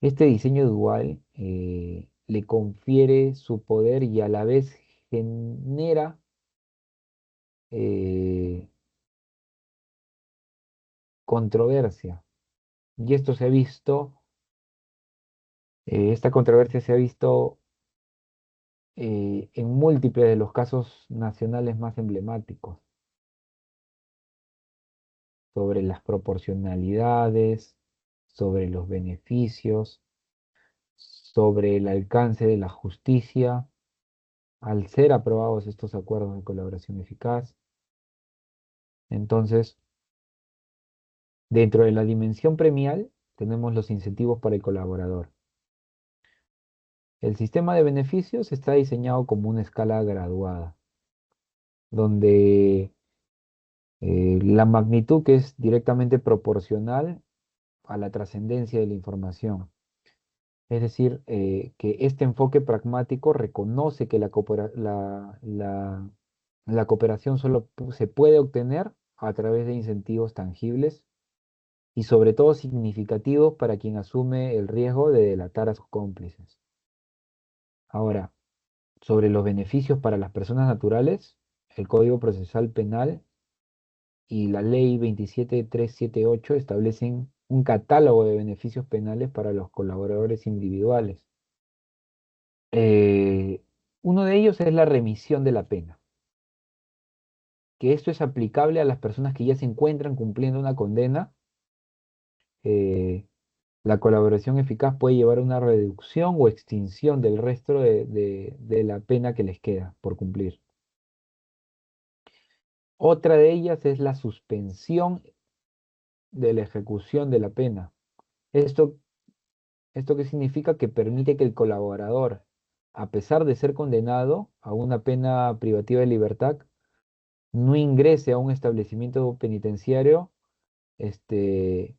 Este diseño dual le confiere su poder y a la vez genera eh, controversia. Y esto se ha visto, esta controversia se ha visto en múltiples de los casos nacionales más emblemáticos, sobre las proporcionalidades, sobre los beneficios, sobre el alcance de la justicia, al ser aprobados estos acuerdos de colaboración eficaz. Entonces, dentro de la dimensión premial, tenemos los incentivos para el colaborador. El sistema de beneficios está diseñado como una escala graduada, donde la magnitud que es directamente proporcional a la trascendencia de la información. Es decir, que este enfoque pragmático reconoce que la cooperación solo se puede obtener a través de incentivos tangibles y sobre todo significativos para quien asume el riesgo de delatar a sus cómplices. Ahora, sobre los beneficios para las personas naturales, el Código Procesal Penal y la Ley 27378 establecen un catálogo de beneficios penales para los colaboradores individuales. Eh, Uno de ellos es la remisión de la pena, que esto es aplicable a las personas que ya se encuentran cumpliendo una condena. eh, la colaboración eficaz puede llevar a una reducción o extinción del resto de la pena que les queda por cumplir. Otra de ellas es la suspensión de la ejecución de la pena. Esto, ¿Esto qué significa? Que permite que el colaborador, a pesar de ser condenado a una pena privativa de libertad, no ingrese a un establecimiento penitenciario, este,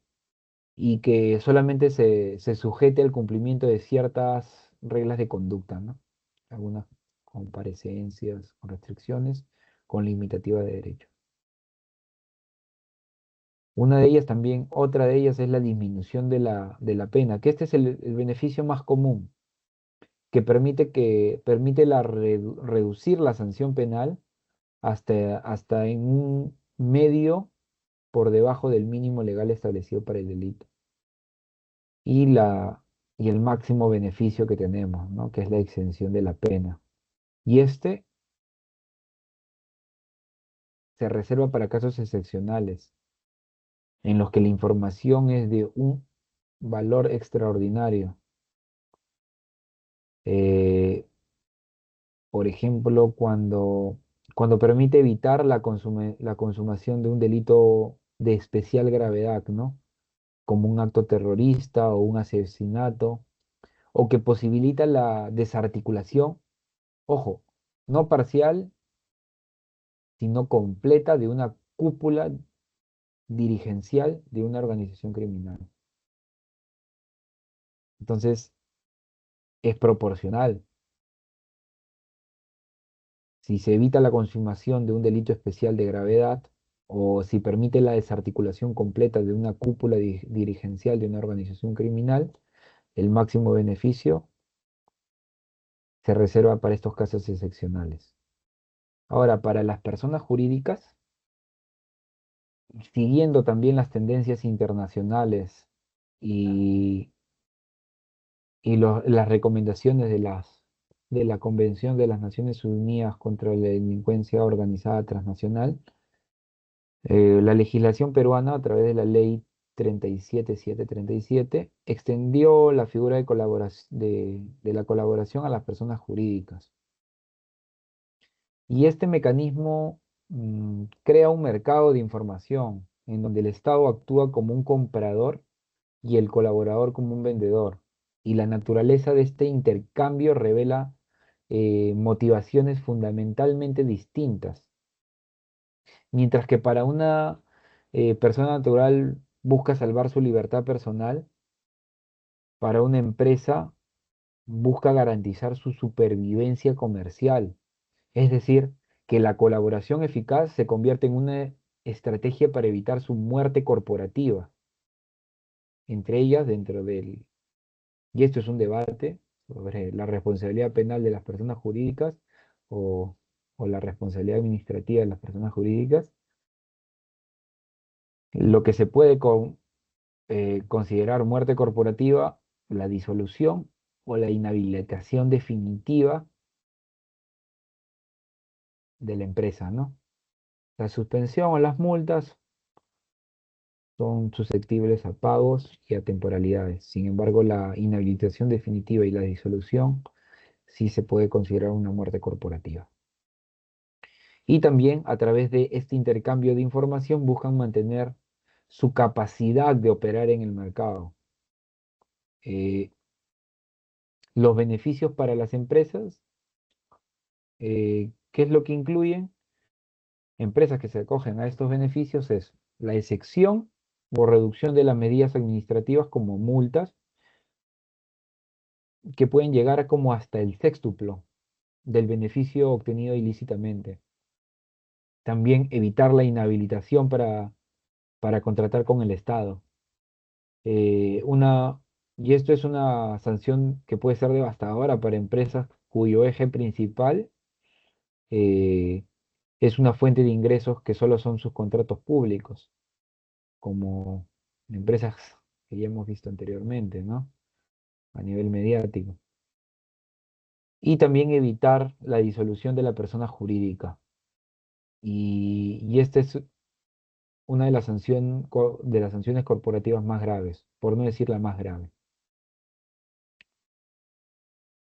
y que solamente se sujete al cumplimiento de ciertas reglas de conducta, ¿no? Algunas comparecencias, con restricciones, con limitativa de derecho. Una de ellas también, otra de ellas es la disminución de la pena, que este es el beneficio más común, que permite reducir la sanción penal hasta en un medio por debajo del mínimo legal establecido para el delito. Y, y el máximo beneficio que tenemos, ¿no? Que es la exención de la pena. Y este se reserva para casos excepcionales, en los que la información es de un valor extraordinario. Eh, por ejemplo, cuando permite evitar la consumación de un delito de especial gravedad, ¿no? Como un acto terrorista o un asesinato, o que posibilita la desarticulación, ojo, no parcial, sino completa de una cúpula dirigencial de una organización criminal. Entonces, es proporcional. Si se evita la consumación de un delito especial de gravedad o si permite la desarticulación completa de una cúpula dirigencial de una organización criminal, el máximo beneficio se reserva para estos casos excepcionales. Ahora, para las personas jurídicas, siguiendo también las tendencias internacionales y, las recomendaciones de la Convención de las Naciones Unidas contra la Delincuencia Organizada Transnacional, la legislación peruana, a través de la ley 37737, extendió la figura de la colaboración a las personas jurídicas. Y este mecanismo crea un mercado de información en donde el Estado actúa como un comprador y el colaborador como un vendedor. Y la naturaleza de este intercambio revela motivaciones fundamentalmente distintas. Mientras que para una persona natural busca salvar su libertad personal, para una empresa busca garantizar su supervivencia comercial. Es decir, que la colaboración eficaz se convierte en estrategia para evitar su muerte corporativa. Entre ellas, y esto es un debate sobre la responsabilidad penal de las personas jurídicas o, o la responsabilidad administrativa de las personas jurídicas, lo que se puede considerar muerte corporativa, la disolución o la inhabilitación definitiva de la empresa, ¿no? La suspensión o las multas son susceptibles a pagos y a temporalidades. Sin embargo, la inhabilitación definitiva y la disolución sí se puede considerar una muerte corporativa. Y también a través de este intercambio de información buscan mantener su capacidad de operar en el mercado. Eh, los beneficios para las empresas, ¿qué es lo que incluyen? Empresas que se acogen a estos beneficios es la excepción o reducción de las medidas administrativas como multas, que pueden llegar a como hasta el sextuplo del beneficio obtenido ilícitamente. También evitar la inhabilitación para contratar con el Estado. Eh, una, y esto es una sanción que puede ser devastadora para empresas cuyo eje principal eh, es una fuente de ingresos que solo son sus contratos públicos, como empresas que ya hemos visto anteriormente, ¿no? A nivel mediático. Y también evitar la disolución de la persona jurídica. Y esta es una de las sanciones corporativas más graves, por no decir la más grave.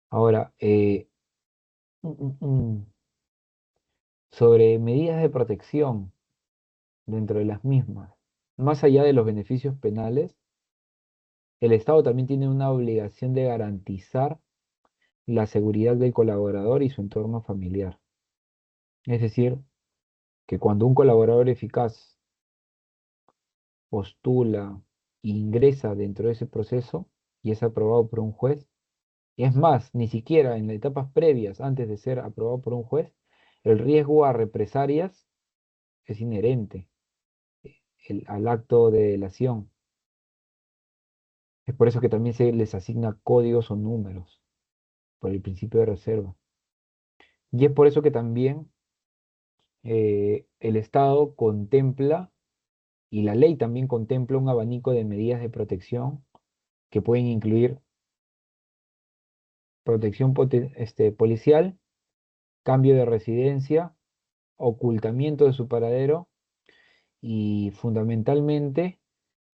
Ahora, mm, mm, mm, sobre medidas de protección dentro de las mismas, más allá de los beneficios penales, el Estado también tiene una obligación de garantizar la seguridad del colaborador y su entorno familiar. Es decir, que cuando un colaborador eficaz postula e ingresa dentro de ese proceso y es aprobado por un juez, y es más, ni siquiera en las etapas previas, antes de ser aprobado por un juez, el riesgo a represalias es inherente al acto de delación. Es por eso que también se les asigna códigos o números, por el principio de reserva. Y es por eso que también el Estado contempla, y la ley también contempla un abanico de medidas de protección que pueden incluir protección policial, cambio de residencia, ocultamiento de su paradero y fundamentalmente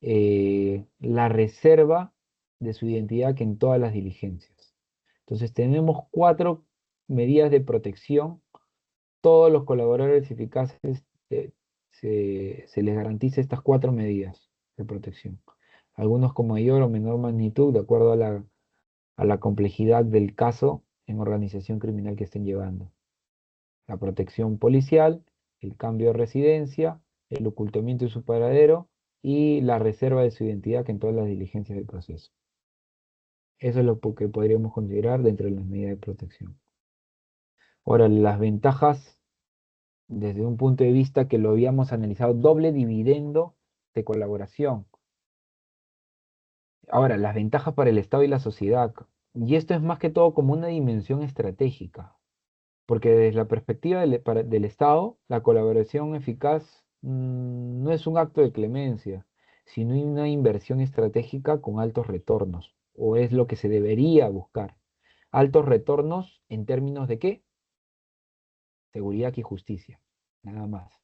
la reserva de su identidad que en todas las diligencias. Entonces tenemos cuatro medidas de protección. Todos los colaboradores eficaces se les garantiza estas cuatro medidas de protección. Algunos con mayor o menor magnitud, de acuerdo a la complejidad del caso en organización criminal que estén llevando. La protección policial, el cambio de residencia, el ocultamiento de su paradero y la reserva de su identidad que en todas las diligencias del proceso. Eso es lo que podríamos considerar dentro de las medidas de protección. Ahora, las ventajas desde un punto de vista que lo habíamos analizado, doble dividendo de colaboración. Ahora, las ventajas para el Estado y la sociedad. Y esto es más que todo como una dimensión estratégica. Porque desde la perspectiva del Estado, la colaboración eficaz no es un acto de clemencia, sino una inversión estratégica con altos retornos, o es lo que se debería buscar. Altos retornos en términos de ¿qué? Seguridad y justicia, nada más.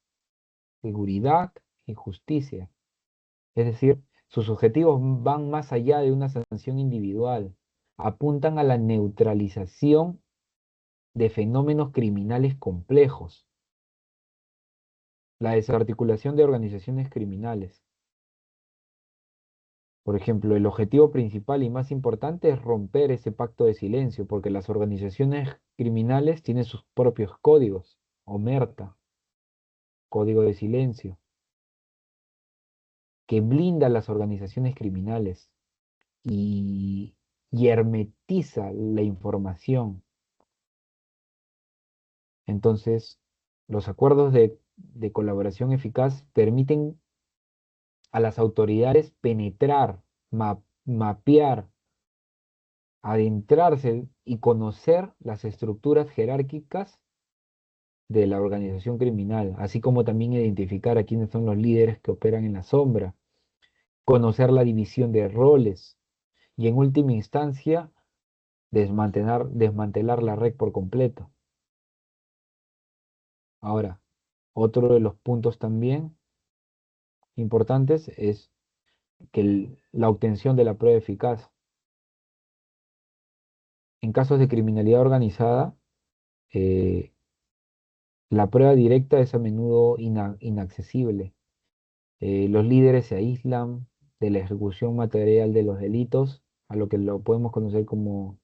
Seguridad y justicia. Es decir, sus objetivos van más allá de una sanción individual, apuntan a la neutralización de fenómenos criminales complejos, la desarticulación de organizaciones criminales. Por ejemplo, el objetivo principal y más importante es romper ese pacto de silencio, porque las organizaciones criminales tienen sus propios códigos, omerta, código de silencio, que blinda las organizaciones criminales y, y hermetiza la información. Entonces, los acuerdos de colaboración eficaz permiten a las autoridades penetrar, mapear, adentrarse y conocer las estructuras jerárquicas de la organización criminal, así como también identificar a quiénes son los líderes que operan en la sombra, conocer la división de roles y en última instancia desmantelar la red por completo. Ahora, otro de los puntos también importantes es que la obtención de la prueba eficaz. En casos de criminalidad organizada, eh, la prueba directa es a menudo inaccesible. Los líderes se aíslan de la ejecución material de los delitos, a lo que lo podemos conocer como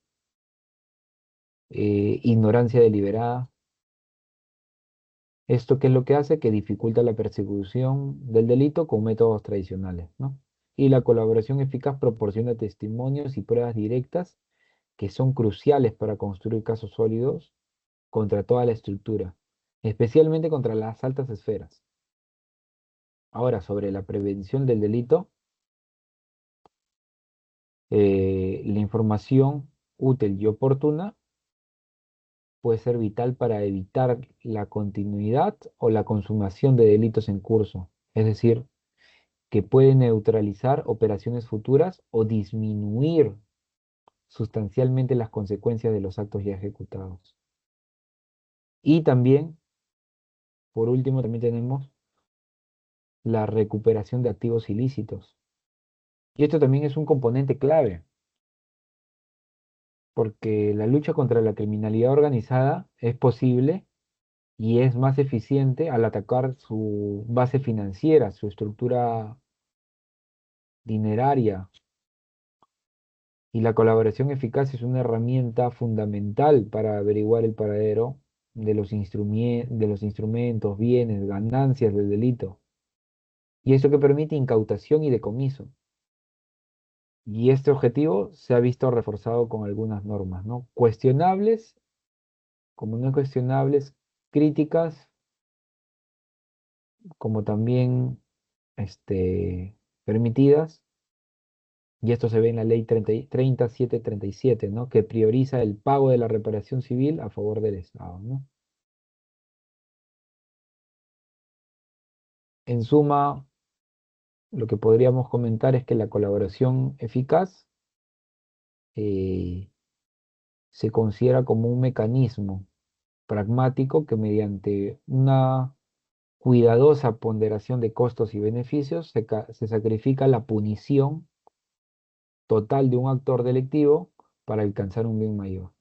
ignorancia deliberada. ¿Esto qué es lo que hace? Que dificulta la persecución del delito con métodos tradicionales, ¿no? Y la colaboración eficaz proporciona testimonios y pruebas directas que son cruciales para construir casos sólidos contra toda la estructura, especialmente contra las altas esferas. Ahora, sobre la prevención del delito, la información útil y oportuna puede ser vital para evitar la continuidad o la consumación de delitos en curso, es decir, que puede neutralizar operaciones futuras o disminuir sustancialmente las consecuencias de los actos ya ejecutados. Y también, por último, también tenemos la recuperación de activos ilícitos. Y esto también es un componente clave, porque la lucha contra la criminalidad organizada es posible y es más eficiente al atacar su base financiera, su estructura dineraria. Y la colaboración eficaz es una herramienta fundamental para averiguar el paradero de los instrumentos, bienes, ganancias del delito. Y esto que permite incautación y decomiso. Y este objetivo se ha visto reforzado con algunas normas, ¿no? Cuestionables, como no cuestionables, críticas, como también permitidas. Y esto se ve en la ley 3737, ¿no? Que prioriza el pago de la reparación civil a favor del Estado, ¿no? En suma, lo que podríamos comentar es que la colaboración eficaz eh, se considera como un mecanismo pragmático que mediante una cuidadosa ponderación de costos y beneficios se sacrifica la punición total de un actor delictivo para alcanzar un bien mayor.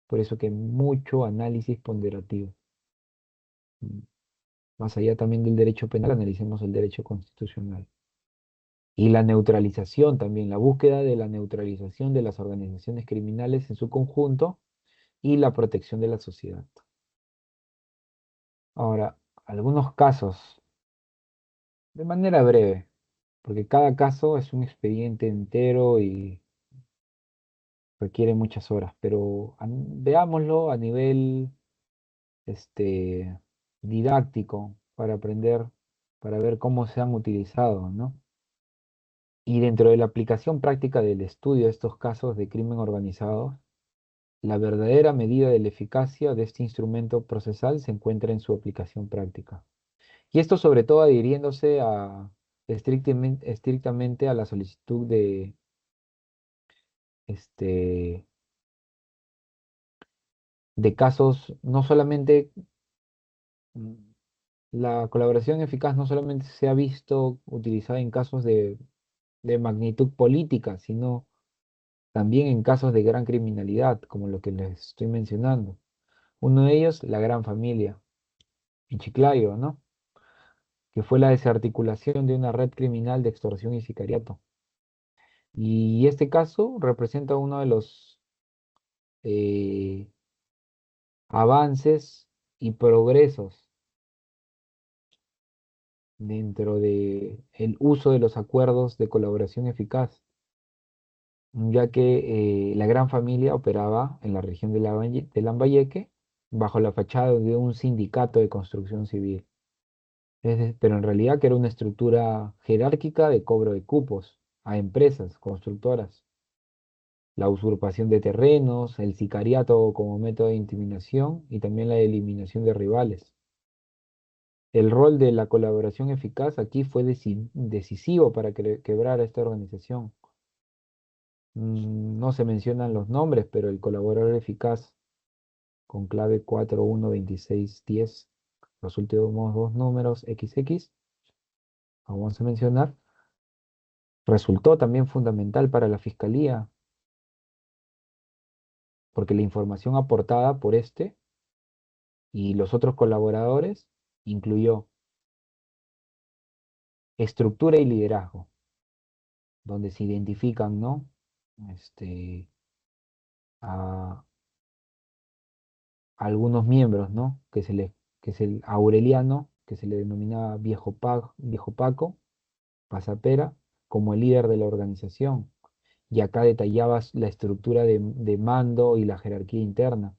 Por eso que mucho análisis ponderativo. Mm. Más allá también del derecho penal, analicemos el derecho constitucional. Y la neutralización también, la búsqueda de la neutralización de las organizaciones criminales en su conjunto y la protección de la sociedad. Ahora, algunos casos, de manera breve, porque cada caso es un expediente entero y requiere muchas horas, pero veámoslo a nivel este, didáctico para aprender, para ver cómo se han utilizado, ¿no? Y dentro de la aplicación práctica del estudio de estos casos de crimen organizado, la verdadera medida de la eficacia de este instrumento procesal se encuentra en su aplicación práctica. Y esto sobre todo adhiriéndose estrictamente a la solicitud este, de casos, no solamente mm, la colaboración eficaz no solamente se ha visto utilizada en casos de magnitud política, sino también en casos de gran criminalidad, como lo que les estoy mencionando. Uno de ellos, la Gran Familia, en Chiclayo, ¿no? Que fue la desarticulación de una red criminal de extorsión y sicariato. Y este caso representa uno de los eh, avances y progresos dentro de el uso de los acuerdos de colaboración eficaz, ya que la Gran Familia operaba en la región de Lambayeque bajo la fachada de un sindicato de construcción civil. pero en realidad que era una estructura jerárquica de cobro de cupos a empresas constructoras, la usurpación de terrenos, el sicariato como método de intimidación y también la eliminación de rivales. El rol de la colaboración eficaz aquí fue decisivo para quebrar esta organización. No se mencionan los nombres, pero el colaborador eficaz con clave 412610, los últimos dos números XX, vamos a mencionar, resultó también fundamental para la fiscalía, porque la información aportada por este y los otros colaboradores incluyó estructura y liderazgo, donde se identifican, ¿no? Este, a algunos miembros, ¿no? Que es el Aureliano, que se le denominaba Viejo Paco, Pasapera, como el líder de la organización. Y acá detallabas la estructura de mando y la jerarquía interna,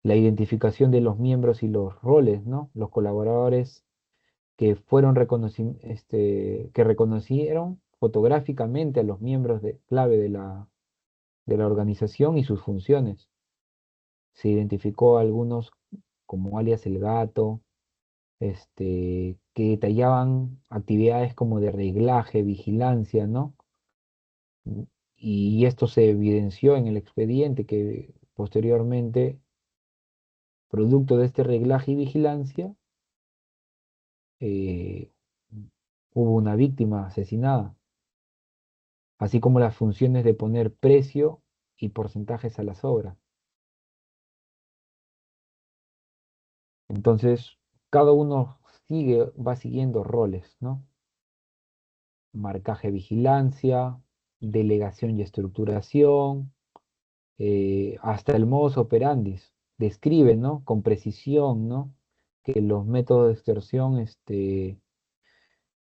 la identificación de los miembros y los roles, ¿no? Los colaboradores que que reconocieron fotográficamente a los miembros clave de la organización y sus funciones. Se identificó a algunos como alias El Gato, que detallaban actividades como de reglaje, vigilancia, ¿no? Y esto se evidenció en el expediente que posteriormente, producto de este reglaje y vigilancia, eh, hubo una víctima asesinada, así como las funciones de poner precio y porcentajes a las obras. Entonces, cada uno va siguiendo roles, ¿no? Marcaje, vigilancia, delegación y estructuración, hasta el modus operandi. Describe, ¿no? Con precisión, ¿no? Que los métodos de extorsión,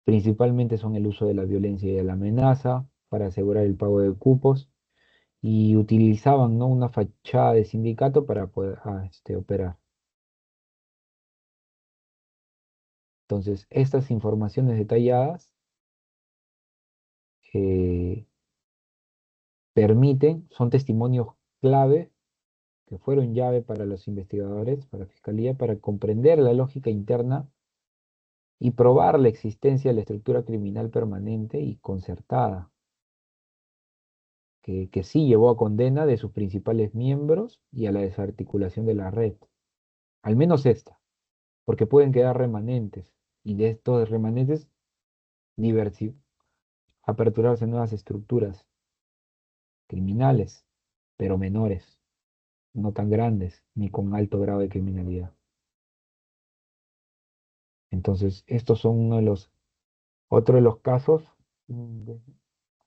principalmente son el uso de la violencia y de la amenaza para asegurar el pago de cupos y utilizaban, ¿no? Una fachada de sindicato para poder operar. Entonces, estas informaciones detalladas eh, son testimonios clave que fueron llave para los investigadores, para la fiscalía, para comprender la lógica interna y probar la existencia de la estructura criminal permanente y concertada, que sí llevó a condena de sus principales miembros y a la desarticulación de la red. Al menos esta, porque pueden quedar remanentes y de estos remanentes diversi- aperturarse nuevas estructuras criminales, pero menores, no tan grandes ni con alto grado de criminalidad. Entonces, estos son otro de los casos de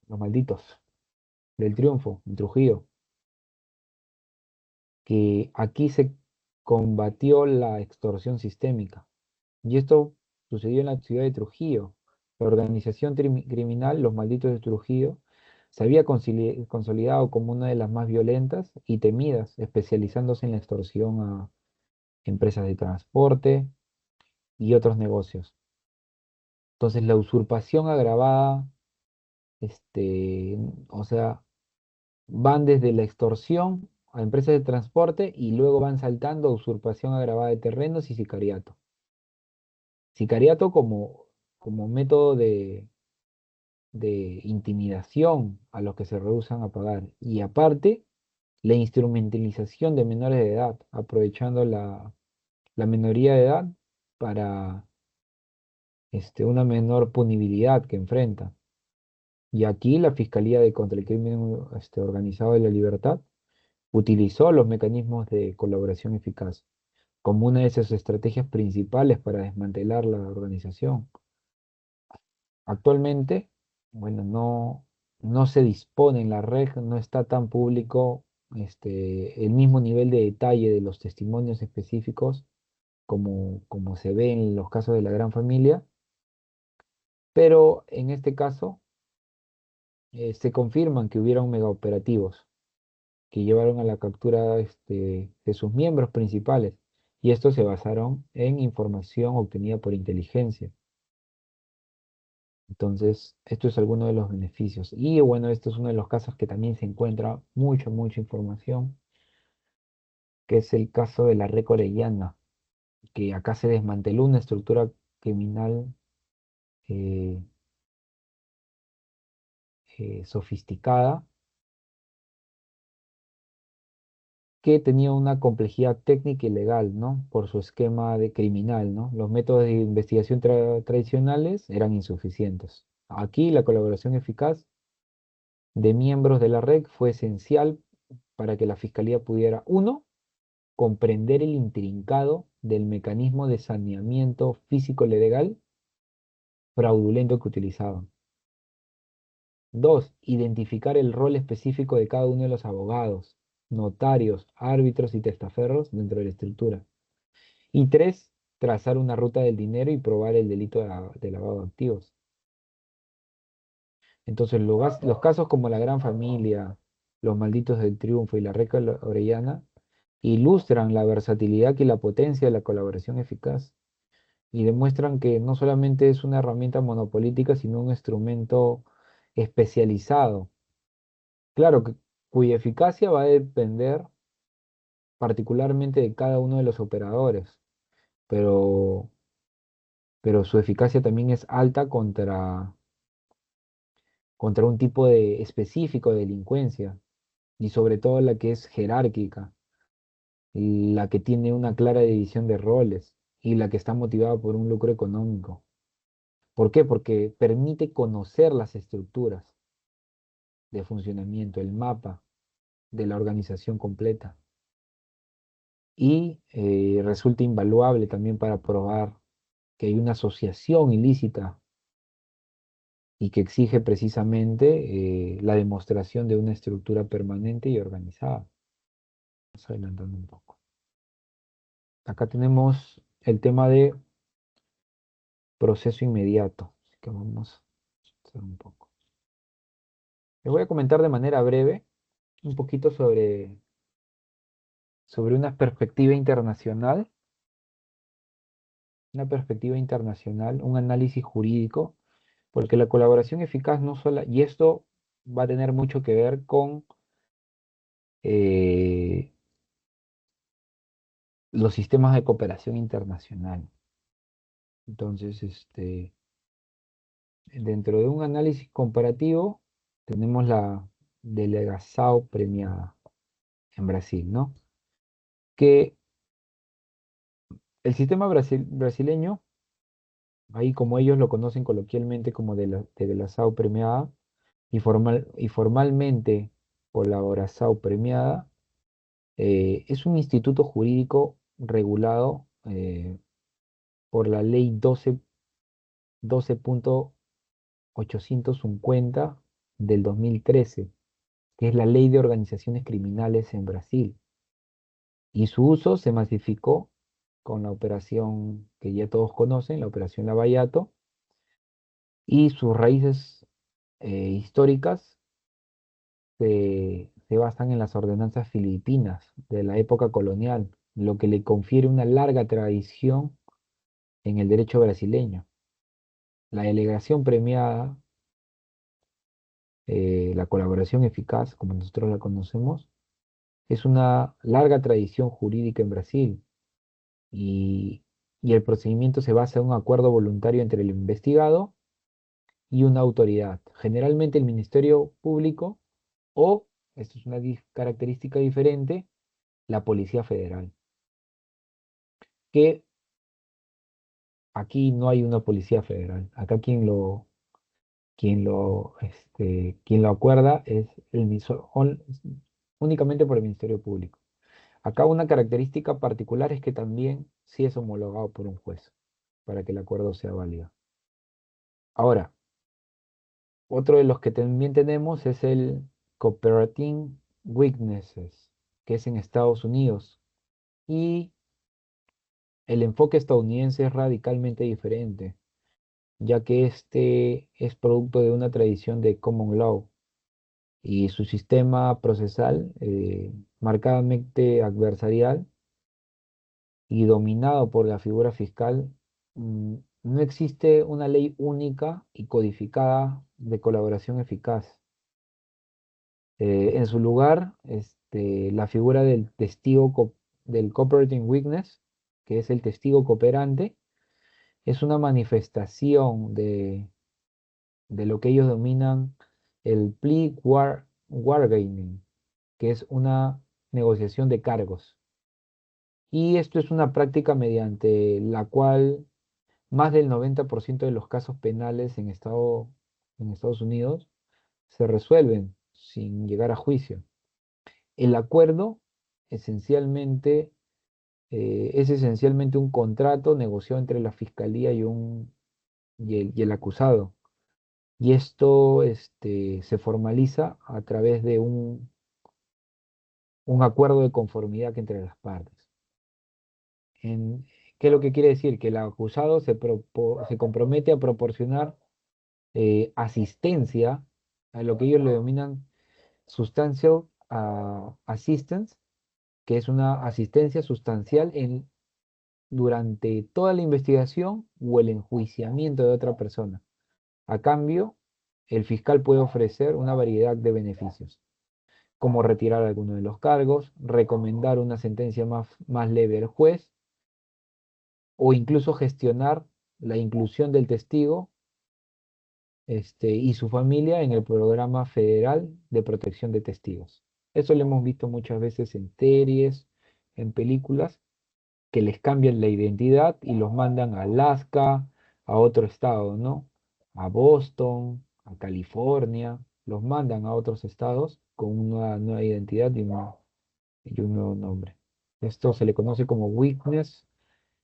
los malditos del triunfo en Trujillo, que aquí se combatió la extorsión sistémica. Y esto sucedió en la ciudad de Trujillo. La organización criminal, los malditos de Trujillo, se había consolidado como una de las más violentas y temidas, especializándose en la extorsión a empresas de transporte y otros negocios. Entonces, la usurpación agravada, o sea, van desde la extorsión a empresas de transporte y luego van saltando a usurpación agravada de terrenos y sicariato. Sicariato como método de intimidación a los que se rehúsan a pagar. Y aparte, la instrumentalización de menores de edad, aprovechando la minoría de edad para una menor punibilidad que enfrenta. Y aquí la Fiscalía de contra el Crimen Organizado de la Libertad utilizó los mecanismos de colaboración eficaz como una de esas estrategias principales para desmantelar la organización. Actualmente, bueno, no se dispone en la red, no está tan público el mismo nivel de detalle de los testimonios específicos como se ve en los casos de la gran familia, pero en este caso se confirman que hubieron megaoperativos que llevaron a la captura de sus miembros principales y estos se basaron en información obtenida por inteligencia. Entonces, esto es alguno de los beneficios. Y bueno, esto es uno de los casos que también se encuentra mucha información, que es el caso de la red Orellana, que acá se desmanteló una estructura criminal eh, sofisticada que tenía una complejidad técnica y legal, ¿no? Por su esquema de criminal, ¿no? Los métodos de investigación tradicionales eran insuficientes. Aquí la colaboración eficaz de miembros de la red fue esencial para que la fiscalía pudiera, uno, comprender el intrincado del mecanismo de saneamiento físico legal fraudulento que utilizaban. Dos, identificar el rol específico de cada uno de los abogados, notarios, árbitros y testaferros dentro de la estructura. Y tres, trazar una ruta del dinero y probar el delito de lavado de activos. Entonces, los casos como la Gran Familia, los Malditos del Triunfo y la Reca Orellana ilustran la versatilidad y la potencia de la colaboración eficaz y demuestran que no solamente es una herramienta monopolítica, sino un instrumento especializado. Claro, cuya eficacia va a depender particularmente de cada uno de los operadores, pero, pero su eficacia también es alta contra un tipo de específico de delincuencia y sobre todo la que es jerárquica, la que tiene una clara división de roles y la que está motivada por un lucro económico. ¿Por qué? Porque permite conocer las estructuras de funcionamiento, el mapa de la organización completa y resulta invaluable también para probar que hay una asociación ilícita y que exige precisamente la demostración de una estructura permanente y organizada. Vamos adelantando un poco. Acá tenemos el tema de proceso inmediato. Así que vamos a hacer un poco. Les voy a comentar de manera breve un poquito sobre una perspectiva internacional, un análisis jurídico, porque la colaboración eficaz no solo, y esto va a tener mucho que ver con eh, los sistemas de cooperación internacional. Entonces, dentro de un análisis comparativo, tenemos la delegação premiada en Brasil, ¿no? Que el sistema brasileño, ahí como ellos lo conocen coloquialmente como delegação premiada, y formalmente colaboração premiada, es un instituto jurídico regulado por la ley 12.850 del 2013, que es la ley de organizaciones criminales en Brasil. Y su uso se masificó con la operación que ya todos conocen, la operación Lavallato, y sus raíces históricas se basan en las ordenanzas filipinas de la época colonial, lo que le confiere una larga tradición en el derecho brasileño. La delegación premiada, la colaboración eficaz, como nosotros la conocemos, es una larga tradición jurídica en Brasil y, y el procedimiento se basa en un acuerdo voluntario entre el investigado y una autoridad, generalmente el Ministerio Público o, esto es una característica diferente, la Policía Federal, que aquí no hay una Policía Federal. Acá quien lo acuerda es únicamente por el Ministerio Público. Acá una característica particular es que también sí es homologado por un juez para que el acuerdo sea válido. Ahora, otro de los que también tenemos es el Cooperating Witnesses, que es en Estados Unidos. Y el enfoque estadounidense es radicalmente diferente, ya que este es producto de una tradición de common law y su sistema procesal marcadamente adversarial y dominado por la figura fiscal, no existe una ley única y codificada de colaboración eficaz. En su lugar, la figura del del cooperating witness, que es el testigo cooperante, es una manifestación de lo que ellos denominan el bargaining, que es una negociación de cargos. Y esto es una práctica mediante la cual más del 90% de los casos penales en Estados Unidos se resuelven sin llegar a juicio. El acuerdo esencialmente es esencialmente un contrato negociado entre la fiscalía y el acusado. Y esto se formaliza a través de un acuerdo de conformidad entre las partes. En, ¿Qué es lo que quiere decir? Que el acusado se compromete a proporcionar asistencia a lo que ellos le denominan substantial assistance, que es una asistencia sustancial durante toda la investigación o el enjuiciamiento de otra persona. A cambio, el fiscal puede ofrecer una variedad de beneficios, como retirar alguno de los cargos, recomendar una sentencia más leve al juez o incluso gestionar la inclusión del testigo y su familia en el programa federal de protección de testigos. Eso lo hemos visto muchas veces en series, en películas, que les cambian la identidad y los mandan a Alaska, a otro estado, ¿no? A Boston, a California, los mandan a otros estados con una nueva identidad y un nuevo nombre. Esto se le conoce como Witness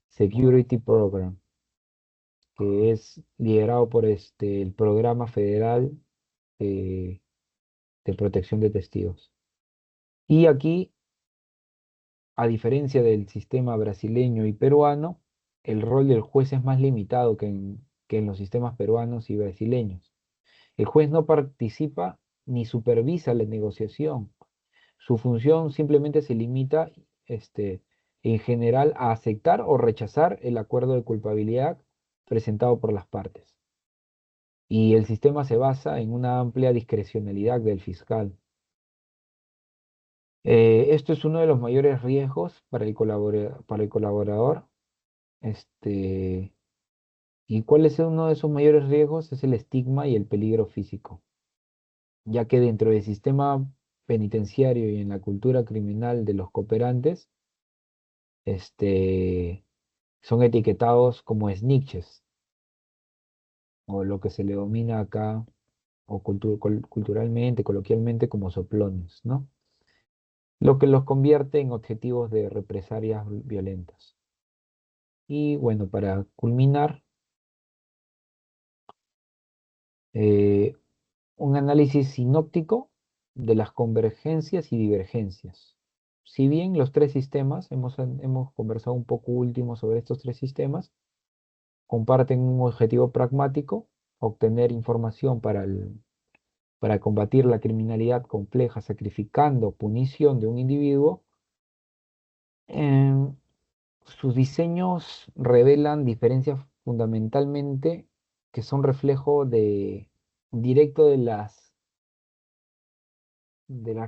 Security Program, que es liderado por el Programa Federal de, de Protección de Testigos. Y aquí, a diferencia del sistema brasileño y peruano, el rol del juez es más limitado que en los sistemas peruanos y brasileños. El juez no participa ni supervisa la negociación. Su función simplemente se limita, en general, a aceptar o rechazar el acuerdo de culpabilidad presentado por las partes. Y el sistema se basa en una amplia discrecionalidad del fiscal. Esto es uno de los mayores riesgos para para el colaborador. Este, ¿Y cuál es uno de esos mayores riesgos? Es el estigma y el peligro físico, ya que dentro del sistema penitenciario y en la cultura criminal de los cooperantes, este, son etiquetados como snitches, o lo que se le domina acá, o culturalmente, coloquialmente, como soplones, ¿no? Lo que los convierte en objetivos de represalias violentas. Y bueno, para culminar, eh, un análisis sinóptico de las convergencias y divergencias. Si bien los tres sistemas, hemos conversado un poco último sobre estos tres sistemas, comparten un objetivo pragmático, obtener información para combatir la criminalidad compleja, sacrificando punición de un individuo, em, sus diseños revelan diferencias fundamentalmente que son reflejo directo de las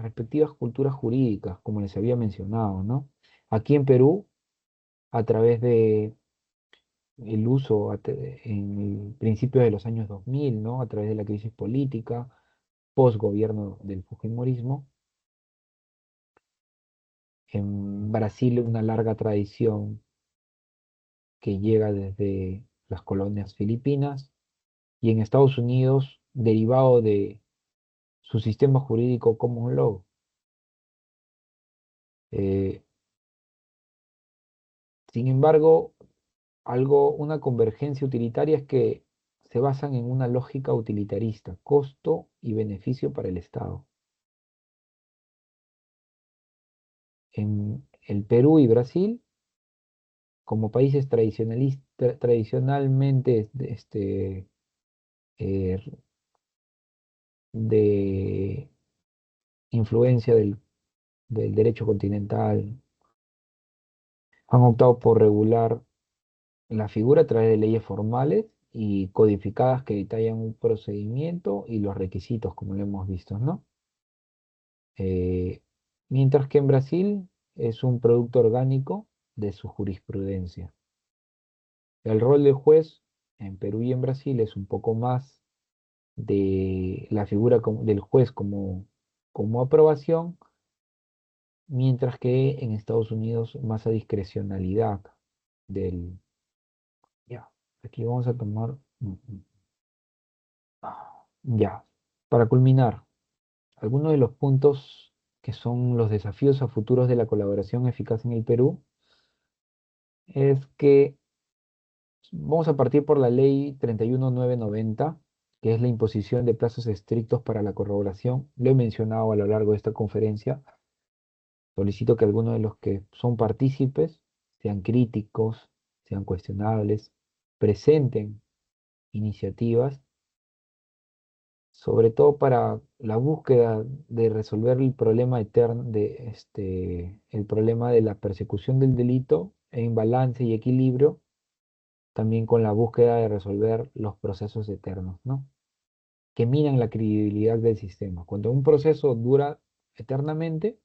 respectivas culturas jurídicas, como les había mencionado, ¿no? Aquí en Perú, a través de el uso en el principio de los años 2000, ¿no? A través de la crisis política, post-gobierno del Fujimorismo. En Brasil, una larga tradición que llega desde las colonias filipinas, y en Estados Unidos, derivado de su sistema jurídico common law. Eh, Sin embargo, una convergencia utilitaria es que se basan en una lógica utilitarista, costo y beneficio para el Estado. En el Perú y Brasil, como países tradicionalmente eh, de influencia del derecho continental, Han optado por regular la figura a través de leyes formales y codificadas que detallan un procedimiento y los requisitos, como lo hemos visto, ¿no? Eh, Mientras que en Brasil es un producto orgánico de su jurisprudencia. El rol del juez en Perú y en Brasil es un poco más de la figura del juez como aprobación, mientras que en Estados Unidos más a discrecionalidad del... Ya, aquí vamos a tomar... Ya, para culminar, algunos de los puntos que son los desafíos a futuros de la colaboración eficaz en el Perú es que vamos a partir por la ley 31990, que es la imposición de plazos estrictos para la corroboración. Lo he mencionado a lo largo de esta conferencia. Solicito que algunos de los que son partícipes sean críticos, sean cuestionables, presenten iniciativas, sobre todo para la búsqueda de resolver el problema eterno el problema de la persecución del delito en balance y equilibrio, también con la búsqueda de resolver los procesos eternos, ¿no? Que minan la credibilidad del sistema. Cuando un proceso dura eternamente,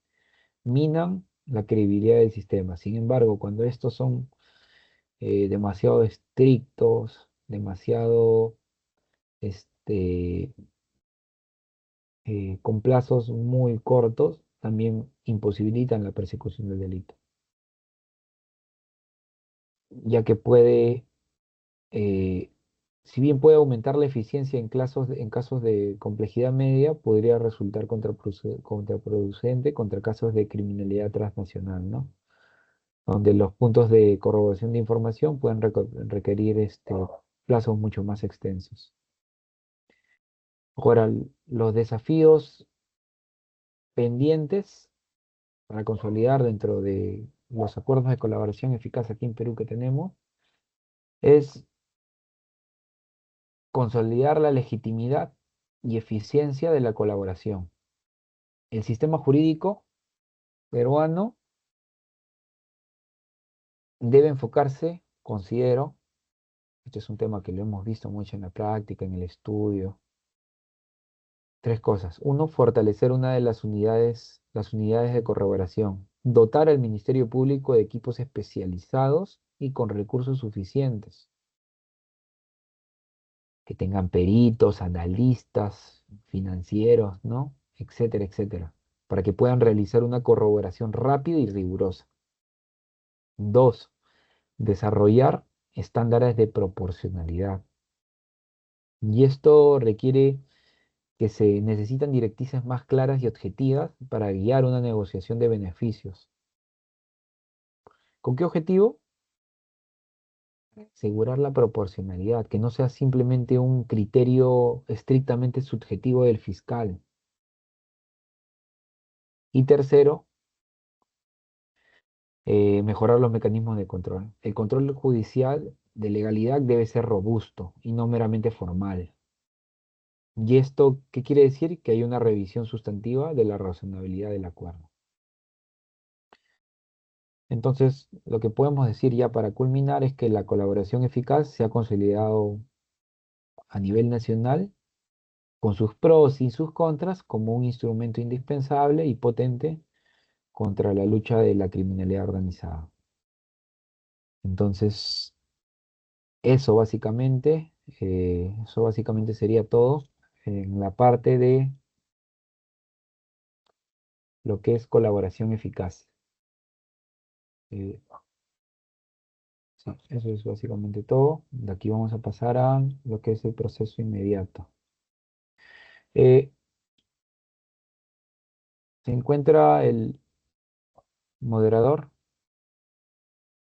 minan la credibilidad del sistema. Sin embargo, cuando estos son demasiado estrictos, demasiado este, con plazos muy cortos, también imposibilitan la persecución del delito, ya que puede, eh, si bien puede aumentar la eficiencia en casos de complejidad media, podría resultar contraproducente contra casos de criminalidad transnacional, ¿no? Donde los puntos de corroboración de información pueden requerir plazos mucho más extensos. Ahora, los desafíos pendientes para consolidar dentro de los acuerdos de colaboración eficaz aquí en Perú que tenemos es consolidar la legitimidad y eficiencia de la colaboración. El sistema jurídico peruano debe enfocarse, considero, este es un tema que lo hemos visto mucho en la práctica, en el estudio. Tres cosas. Uno, fortalecer una de las unidades de corroboración. Dotar al Ministerio Público de equipos especializados y con recursos suficientes, que tengan peritos, analistas, financieros, ¿no? Etcétera, etcétera, para que puedan realizar una corroboración rápida y rigurosa. Dos, desarrollar estándares de proporcionalidad. Y esto requiere que se necesitan directrices más claras y objetivas para guiar una negociación de beneficios. ¿Con qué objetivo? Asegurar la proporcionalidad, que no sea simplemente un criterio estrictamente subjetivo del fiscal. Y tercero, mejorar los mecanismos de control. El control judicial de legalidad debe ser robusto y no meramente formal. ¿Y esto qué quiere decir? Que hay una revisión sustantiva de la razonabilidad del acuerdo. Entonces, lo que podemos decir ya para culminar es que la colaboración eficaz se ha consolidado a nivel nacional con sus pros y sus contras como un instrumento indispensable y potente contra la lucha de la criminalidad organizada. Entonces, eso básicamente sería todo en la parte de lo que es colaboración eficaz. Eh, sí, eso es básicamente todo. De aquí vamos a pasar a lo que es el proceso inmediato. Eh, Se encuentra el moderador.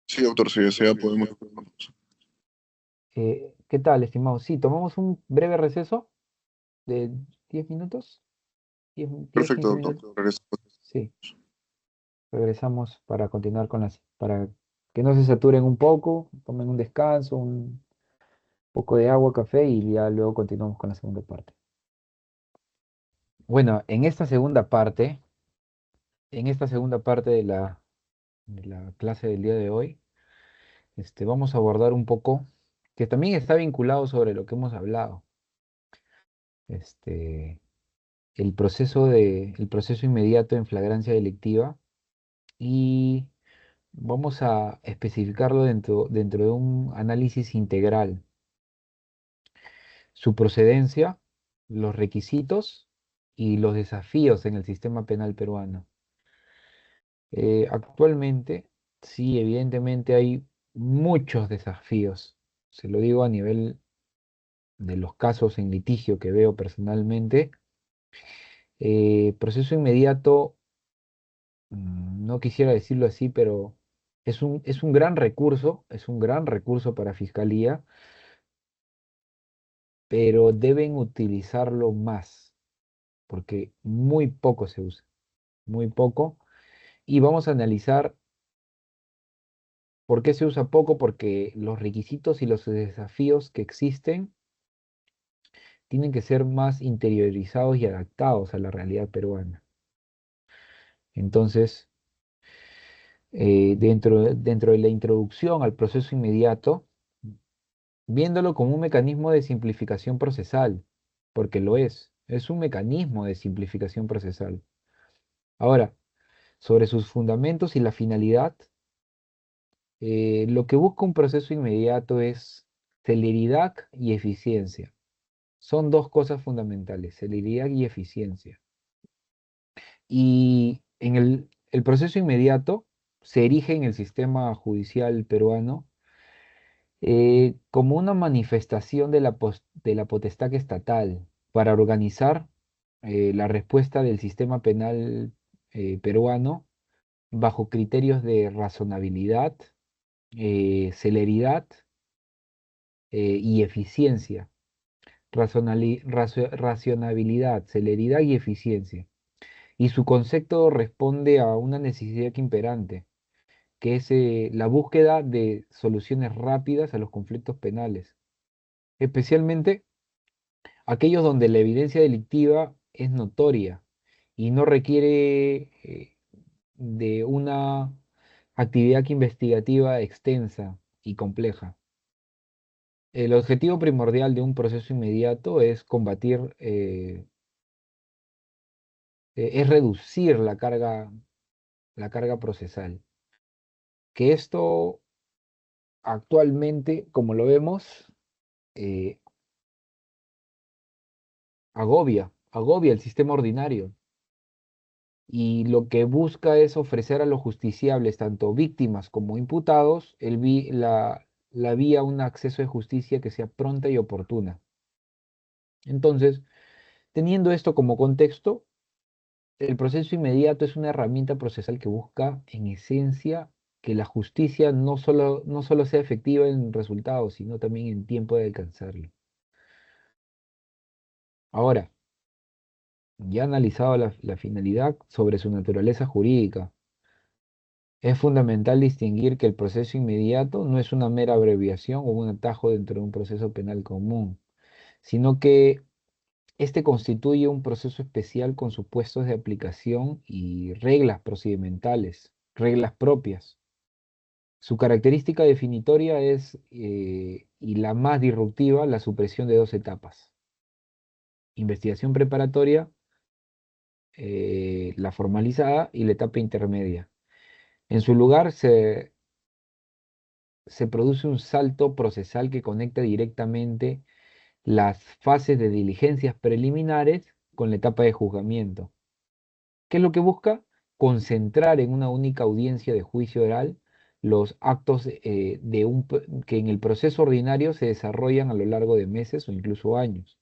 Sí, doctor, si desea podemos... ¿Qué tal, estimado? Sí, tomamos un breve receso de 10 minutos, 10, Perfecto, 15 doctor. minutos. Regresamos. Sí, regresamos para continuar para que no se saturen un poco, tomen un descanso, un poco de agua, café y ya luego continuamos con la segunda parte. Bueno, en esta segunda parte de de la clase del día de hoy. Vamos a abordar un poco, que también está vinculado sobre lo que hemos hablado, este, el proceso inmediato en flagrancia delictiva y vamos a especificarlo dentro de un análisis integral, su procedencia, los requisitos y los desafíos en el sistema penal peruano. Actualmente, sí, evidentemente hay muchos desafíos. Se lo digo a nivel de los casos en litigio que veo personalmente. Proceso inmediato, no quisiera decirlo así, pero es un gran recurso, es un gran recurso para Fiscalía, pero deben utilizarlo más, porque muy poco se usa, muy poco. Y vamos a analizar por qué se usa poco, porque los requisitos y los desafíos que existen tienen que ser más interiorizados y adaptados a la realidad peruana. Entonces, dentro de la introducción al proceso inmediato, viéndolo como un mecanismo de simplificación procesal, porque lo es un mecanismo de simplificación procesal. Ahora, sobre sus fundamentos y la finalidad, lo que busca un proceso inmediato es celeridad y eficiencia. Son dos cosas fundamentales, celeridad y eficiencia. Y el proceso inmediato se erige en el sistema judicial peruano como una manifestación de la potestad estatal para organizar la respuesta del sistema penal peruano bajo criterios de razonabilidad, celeridad y eficiencia. Racionalidad, celeridad y eficiencia. Y su concepto responde a una necesidad imperante, que es la búsqueda de soluciones rápidas a los conflictos penales, especialmente aquellos donde la evidencia delictiva es notoria y no requiere de una actividad investigativa extensa y compleja. El objetivo primordial de un proceso inmediato es combatir, es reducir la carga procesal. Que esto actualmente, como lo vemos, eh, agobia el sistema ordinario. Y lo que busca es ofrecer a los justiciables, tanto víctimas como imputados, la vía a un acceso de justicia que sea pronta y oportuna. Entonces, teniendo esto como contexto, el proceso inmediato es una herramienta procesal que busca, en esencia, que la justicia no solo sea efectiva en resultados, sino también en tiempo de alcanzarlo. Ahora, ya analizado la finalidad sobre su naturaleza jurídica, es fundamental distinguir que el proceso inmediato no es una mera abreviación o un atajo dentro de un proceso penal común, sino que este constituye un proceso especial con supuestos de aplicación y reglas procedimentales, reglas propias. Su característica definitoria es, y la más disruptiva, la supresión de dos etapas. Investigación preparatoria, la formalizada y la etapa intermedia. En su lugar se produce un salto procesal que conecta directamente las fases de diligencias preliminares con la etapa de juzgamiento. ¿Qué es lo que busca? Concentrar en una única audiencia de juicio oral los actos que en el proceso ordinario se desarrollan a lo largo de meses o incluso años.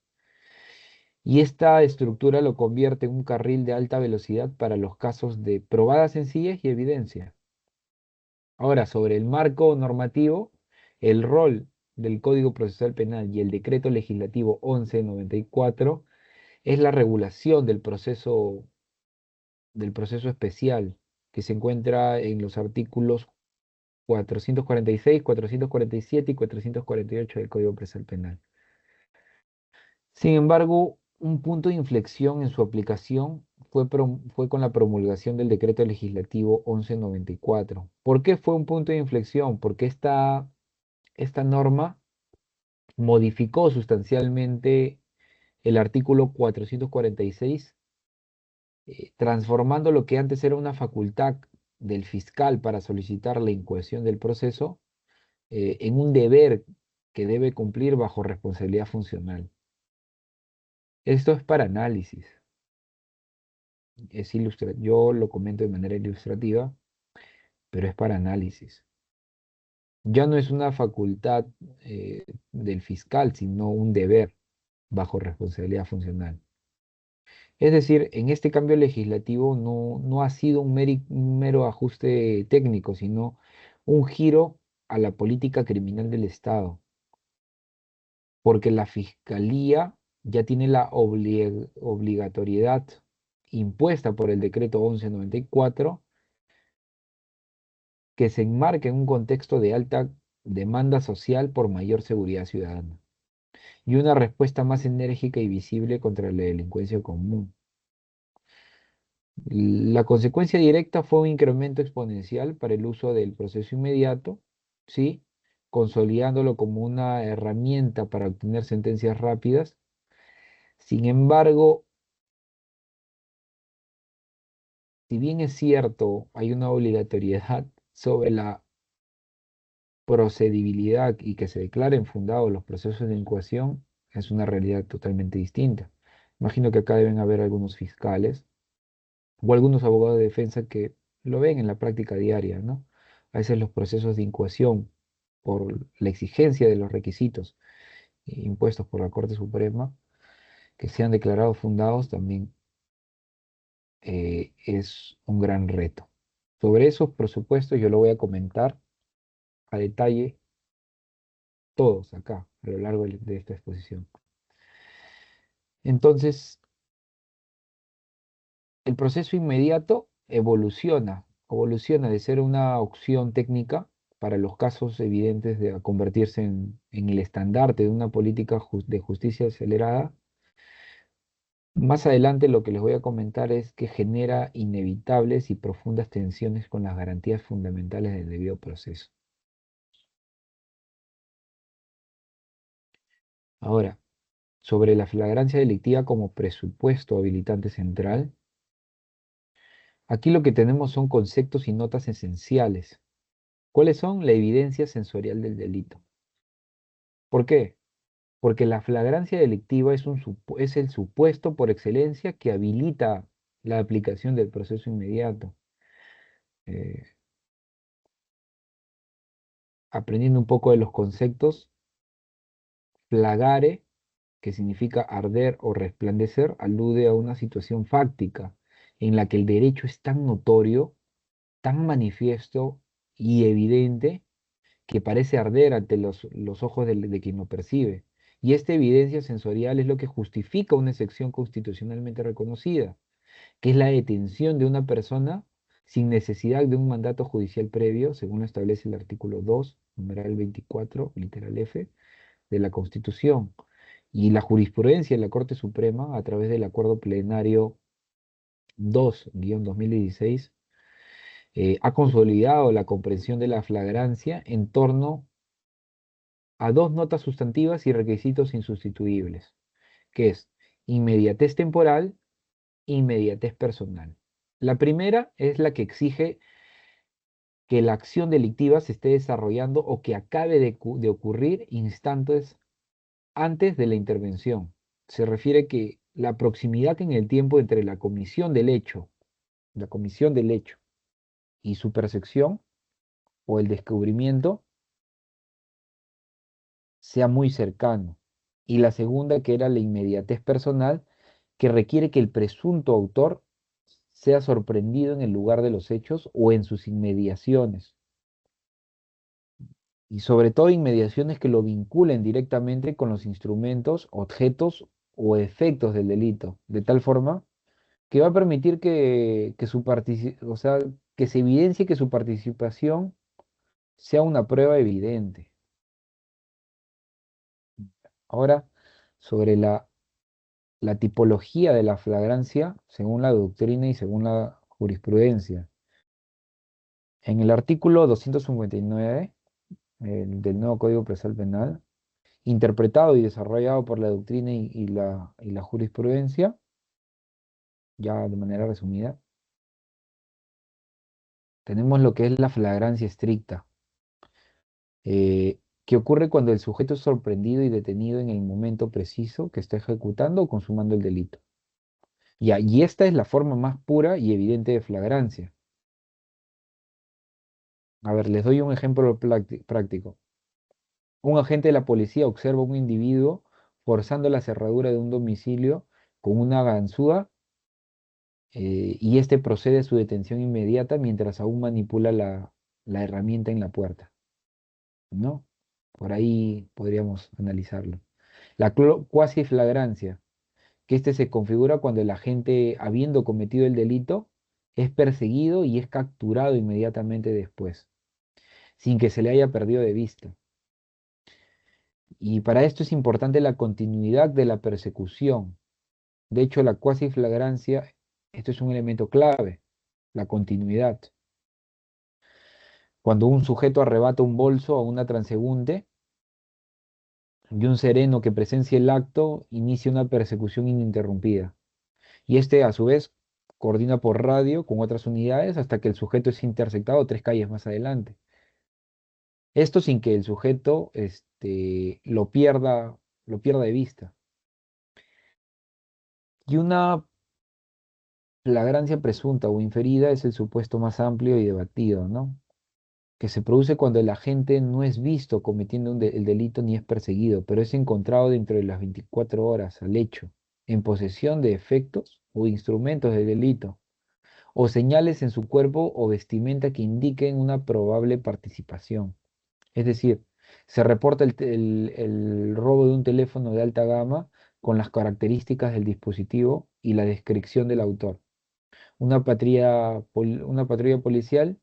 Y esta estructura lo convierte en un carril de alta velocidad para los casos de probadas sencillas y evidencia. Ahora, sobre el marco normativo, el rol del Código Procesal Penal y el Decreto Legislativo 1194 es la regulación del proceso especial que se encuentra en los artículos 446, 447 y 448 del Código Procesal Penal. Sin embargo, un punto de inflexión en su aplicación fue con la promulgación del decreto legislativo 1194. ¿Por qué fue un punto de inflexión? Porque esta norma modificó sustancialmente el artículo 446, transformando lo que antes era una facultad del fiscal para solicitar la incoación del proceso, en un deber que debe cumplir bajo responsabilidad funcional. Esto es para análisis. Yo lo comento de manera ilustrativa, pero es para análisis. Ya no es una facultad del fiscal, sino un deber bajo responsabilidad funcional. Es decir, en este cambio legislativo no ha sido un mero ajuste técnico, sino un giro a la política criminal del Estado, porque la Fiscalía ya tiene la obligatoriedad impuesta por el decreto 1194, que se enmarca en un contexto de alta demanda social por mayor seguridad ciudadana y una respuesta más enérgica y visible contra la delincuencia común. La consecuencia directa fue un incremento exponencial para el uso del proceso inmediato, ¿sí? Consolidándolo como una herramienta para obtener sentencias rápidas. Sin embargo, si bien es cierto, hay una obligatoriedad sobre la procedibilidad y que se declaren fundados los procesos de incoación, es una realidad totalmente distinta. Imagino que acá deben haber algunos fiscales o algunos abogados de defensa que lo ven en la práctica diaria, ¿no? A veces los procesos de incoación, por la exigencia de los requisitos impuestos por la Corte Suprema, que sean declarados fundados, también es un gran reto. Sobre esos presupuestos yo lo voy a comentar a detalle todos acá, a lo largo de esta exposición. Entonces, el proceso inmediato evoluciona de ser una opción técnica para los casos evidentes de convertirse en el estandarte de una política de justicia acelerada. Más adelante lo que les voy a comentar es que genera inevitables y profundas tensiones con las garantías fundamentales del debido proceso. Ahora, sobre la flagrancia delictiva como presupuesto habilitante central, aquí lo que tenemos son conceptos y notas esenciales. ¿Cuáles son? La evidencia sensorial del delito. ¿Por qué? Porque la flagrancia delictiva es el supuesto por excelencia que habilita la aplicación del proceso inmediato. Eh, Aprendiendo un poco de los conceptos, flagare, que significa arder o resplandecer, alude a una situación fáctica en la que el derecho es tan notorio, tan manifiesto y evidente que parece arder ante los ojos de quien lo percibe. Y esta evidencia sensorial es lo que justifica una excepción constitucionalmente reconocida, que es la detención de una persona sin necesidad de un mandato judicial previo, según lo establece el artículo 2, numeral 24, literal F, de la Constitución. Y la jurisprudencia de la Corte Suprema, a través del Acuerdo Plenario 2-2016, ha consolidado la comprensión de la flagrancia en torno a dos notas sustantivas y requisitos insustituibles, que es inmediatez temporal e inmediatez personal. La primera es la que exige que la acción delictiva se esté desarrollando o que acabe de ocurrir instantes antes de la intervención. Se refiere que la proximidad en el tiempo entre la comisión del hecho y su percepción o el descubrimiento sea muy cercano. Y la segunda, que era la inmediatez personal, que requiere que el presunto autor sea sorprendido en el lugar de los hechos o en sus inmediaciones. Y sobre todo inmediaciones que lo vinculen directamente con los instrumentos, objetos o efectos del delito, de tal forma que va a permitir o sea, que se evidencie que su participación sea una prueba evidente. Ahora, sobre la la tipología de la flagrancia según la doctrina y según la jurisprudencia. En el artículo 259 del nuevo Código Procesal Penal, interpretado y desarrollado por la doctrina y la jurisprudencia, ya de manera resumida, tenemos lo que es la flagrancia estricta, que ocurre cuando el sujeto es sorprendido y detenido en el momento preciso que está ejecutando o consumando el delito. Ya, y esta es la forma más pura y evidente de flagrancia. A ver, les doy un ejemplo práctico. Un agente de la policía observa a un individuo forzando la cerradura de un domicilio con una ganzúa, y este procede a su detención inmediata mientras aún manipula la herramienta en la puerta, ¿no? Por ahí podríamos analizarlo. La cuasi flagrancia, que este se configura cuando el agente, habiendo cometido el delito, es perseguido y es capturado inmediatamente después, sin que se le haya perdido de vista. Y para esto es importante la continuidad de la persecución. De hecho, la cuasi flagrancia, esto es un elemento clave, la continuidad. Cuando un sujeto arrebata un bolso a una transeúnte y un sereno que presencia el acto inicia una persecución ininterrumpida. Y este, a su vez, coordina por radio con otras unidades hasta que el sujeto es interceptado 3 calles más adelante. Esto sin que el sujeto lo pierda de vista. Y una flagrancia presunta o inferida es el supuesto más amplio y debatido, ¿no? Que se produce cuando el agente no es visto cometiendo el delito ni es perseguido, pero es encontrado dentro de las 24 horas al hecho, en posesión de efectos o instrumentos del delito, o señales en su cuerpo o vestimenta que indiquen una probable participación. Es decir, se reporta el robo de un teléfono de alta gama con las características del dispositivo y la descripción del autor. Una patrulla policial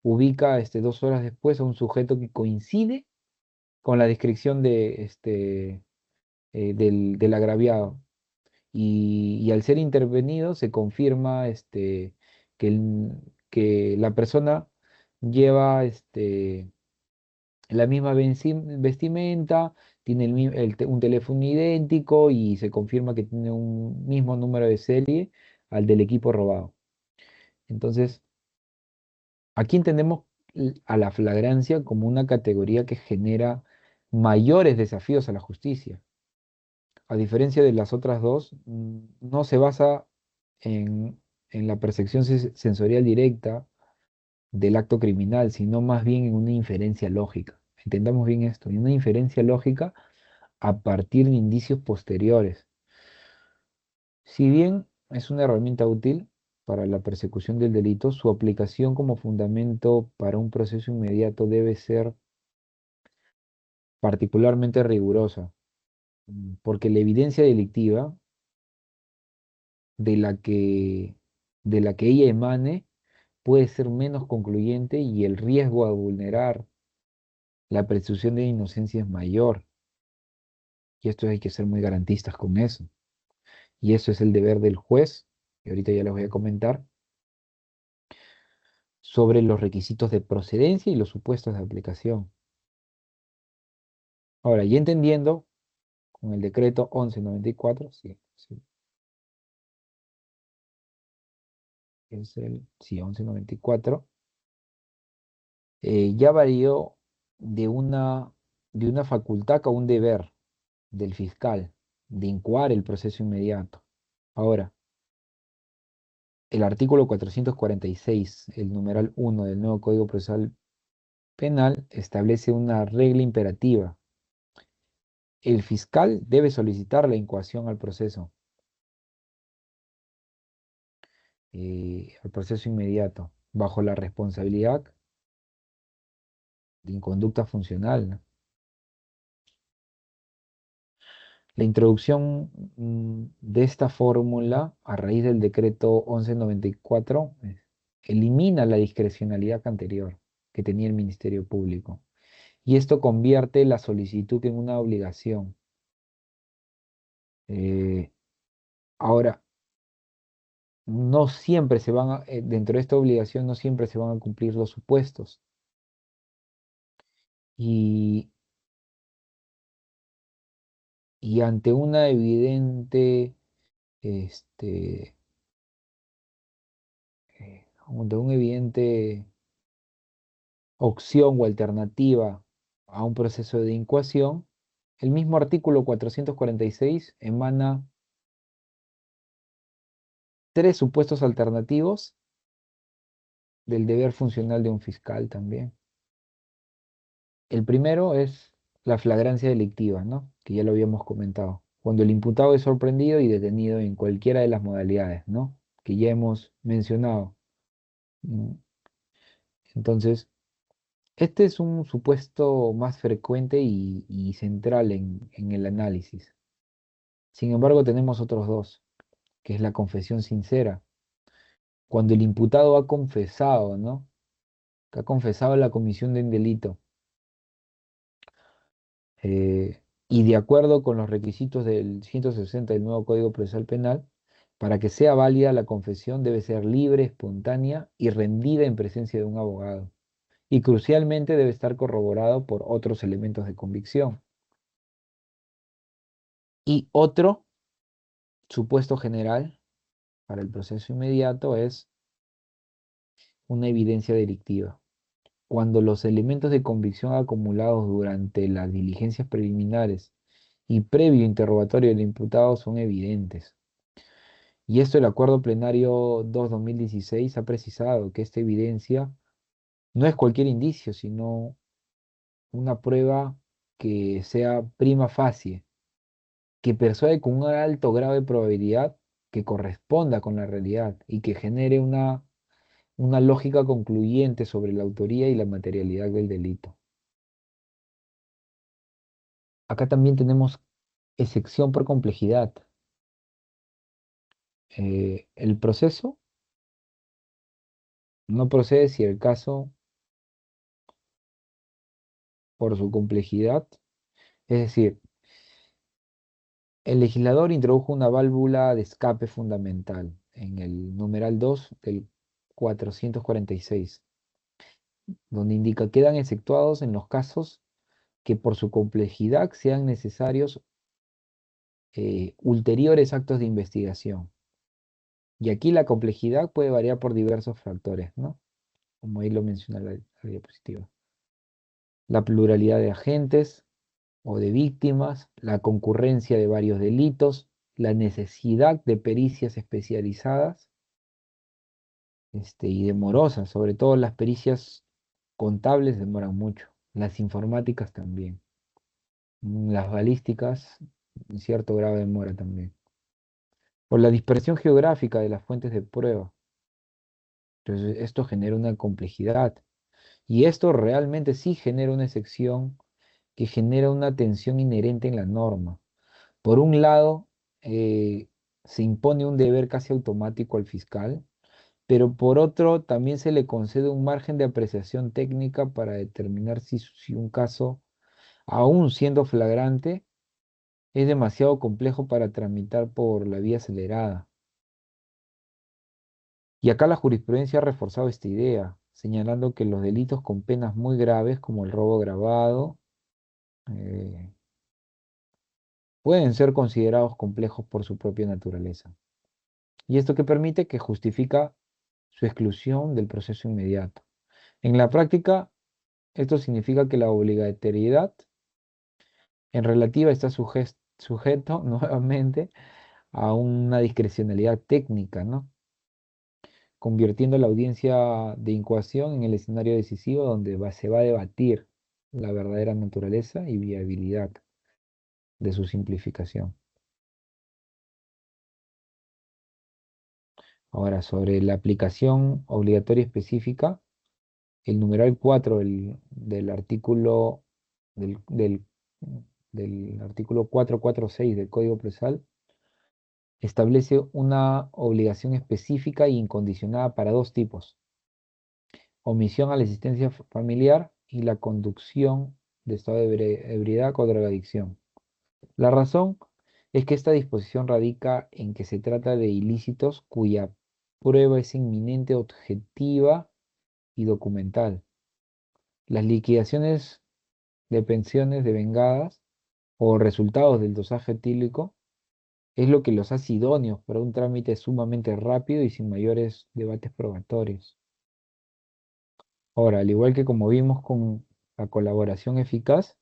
ubica 2 horas después a un sujeto que coincide con la descripción del agraviado. Y al ser intervenido se confirma que, que la persona lleva la misma vestimenta, tiene un teléfono idéntico y se confirma que tiene un mismo número de serie al del equipo robado. Entonces, aquí entendemos a la flagrancia como una categoría que genera mayores desafíos a la justicia. A diferencia de las otras dos, no se basa en la percepción sensorial directa del acto criminal, sino más bien en una inferencia lógica. Entendamos bien esto, en una inferencia lógica a partir de indicios posteriores. Si bien es una herramienta útil para la persecución del delito, su aplicación como fundamento para un proceso inmediato debe ser particularmente rigurosa, porque la evidencia delictiva de la que, de la que ella emane puede ser menos concluyente y el riesgo a vulnerar la presunción de inocencia es mayor. Y esto hay que ser muy garantistas con eso. Y eso es el deber del juez, y ahorita ya les voy a comentar, sobre los requisitos de procedencia y los supuestos de aplicación. Ahora, ya entendiendo con el decreto 1194, sí, sí, es el, sí, 1194, ya varió de una facultad a un deber del fiscal de incoar el proceso inmediato. Ahora, el artículo 446, el numeral 1 del nuevo Código Procesal Penal, establece una regla imperativa. El fiscal debe solicitar la incoación al proceso inmediato, bajo la responsabilidad de inconducta funcional, ¿no? La introducción de esta fórmula a raíz del decreto 1194 elimina la discrecionalidad anterior que tenía el Ministerio Público y esto convierte la solicitud en una obligación. Ahora, no siempre se van dentro de esta obligación no siempre se van a cumplir los supuestos. Y, y ante una evidente, este, ante un evidente opción o alternativa a un proceso de incoación, el mismo artículo 446 emana tres supuestos alternativos del deber funcional de un fiscal también. El primero es la flagrancia delictiva, ¿no? Que ya lo habíamos comentado. Cuando el imputado es sorprendido y detenido en cualquiera de las modalidades, ¿no? Que ya hemos mencionado. Mm, Entonces, este es un supuesto más frecuente y central en el análisis. Sin embargo, tenemos otros dos, que es la confesión sincera. Cuando el imputado ha confesado, ¿no? Que ha confesado la comisión de un delito y de acuerdo con los requisitos del 160 del nuevo Código Procesal Penal, para que sea válida la confesión debe ser libre, espontánea y rendida en presencia de un abogado. Y crucialmente debe estar corroborado por otros elementos de convicción. Y otro supuesto general para el proceso inmediato es una evidencia delictiva. Cuando los elementos de convicción acumulados durante las diligencias preliminares y previo interrogatorio del imputado son evidentes. Y esto el Acuerdo Plenario 2/2016 ha precisado que esta evidencia no es cualquier indicio, sino una prueba que sea prima facie, que persuade con un alto grado de probabilidad que corresponda con la realidad y que genere una lógica concluyente sobre la autoría y la materialidad del delito. Acá también tenemos excepción por complejidad. El proceso no procede si el caso, por su complejidad, es decir, el legislador introdujo una válvula de escape fundamental en el numeral 2 del 446, donde indica quedan exceptuados en los casos que por su complejidad sean necesarios ulteriores actos de investigación. Y aquí la complejidad puede variar por diversos factores, ¿no? Como ahí lo menciona la diapositiva. La pluralidad de agentes o de víctimas, la concurrencia de varios delitos, la necesidad de pericias especializadas y demorosas, sobre todo las pericias contables demoran mucho, las informáticas también, las balísticas, en cierto grado de demora también. Por la dispersión geográfica de las fuentes de prueba. Entonces, esto genera una complejidad. Y esto realmente sí genera una excepción que genera una tensión inherente en la norma. Por un lado, se impone un deber casi automático al fiscal, pero por otro, también se le concede un margen de apreciación técnica para determinar si un caso, aún siendo flagrante, es demasiado complejo para tramitar por la vía acelerada. Y acá la jurisprudencia ha reforzado esta idea, señalando que los delitos con penas muy graves, como el robo agravado, eh, pueden ser considerados complejos por su propia naturaleza. Y esto que permite que justifica su exclusión del proceso inmediato. En la práctica, esto significa que la obligatoriedad en relativa está sujeto nuevamente a una discrecionalidad técnica, ¿no? Convirtiendo la audiencia de incoación en el escenario decisivo donde se va a debatir la verdadera naturaleza y viabilidad de su simplificación. Ahora, sobre la aplicación obligatoria específica, el numeral 4 del artículo del del artículo 446 del Código Procesal establece una obligación específica e incondicionada para dos tipos: omisión a la asistencia familiar y la conducción de estado de ebriedad o drogadicción. La razón Es que esta disposición radica en que se trata de ilícitos cuya prueba es inminente, objetiva y documental. Las liquidaciones de pensiones devengadas o resultados del dosaje etílico es lo que los hace idóneos para un trámite sumamente rápido y sin mayores debates probatorios. Ahora, al igual que como vimos con la colaboración eficaz,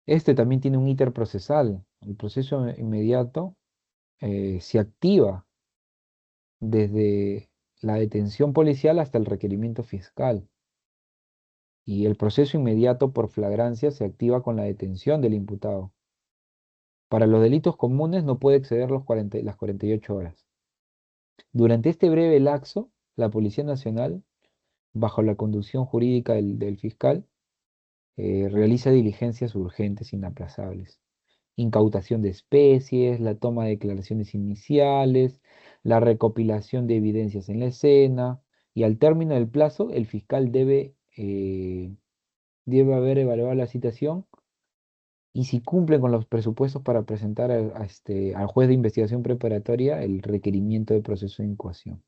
este también tiene un íter procesal. El proceso inmediato se activa desde la detención policial hasta el requerimiento fiscal. Y el proceso inmediato por flagrancia se activa con la detención del imputado. Para los delitos comunes no puede exceder las 48 horas. Durante este breve lapso, la Policía Nacional, bajo la conducción jurídica del fiscal, realiza diligencias urgentes inaplazables. Incautación de especies, la toma de declaraciones iniciales, la recopilación de evidencias en la escena, y al término del plazo, el fiscal debe haber evaluado la citación y si cumple con los presupuestos para presentar al juez de investigación preparatoria el requerimiento de proceso de incoación.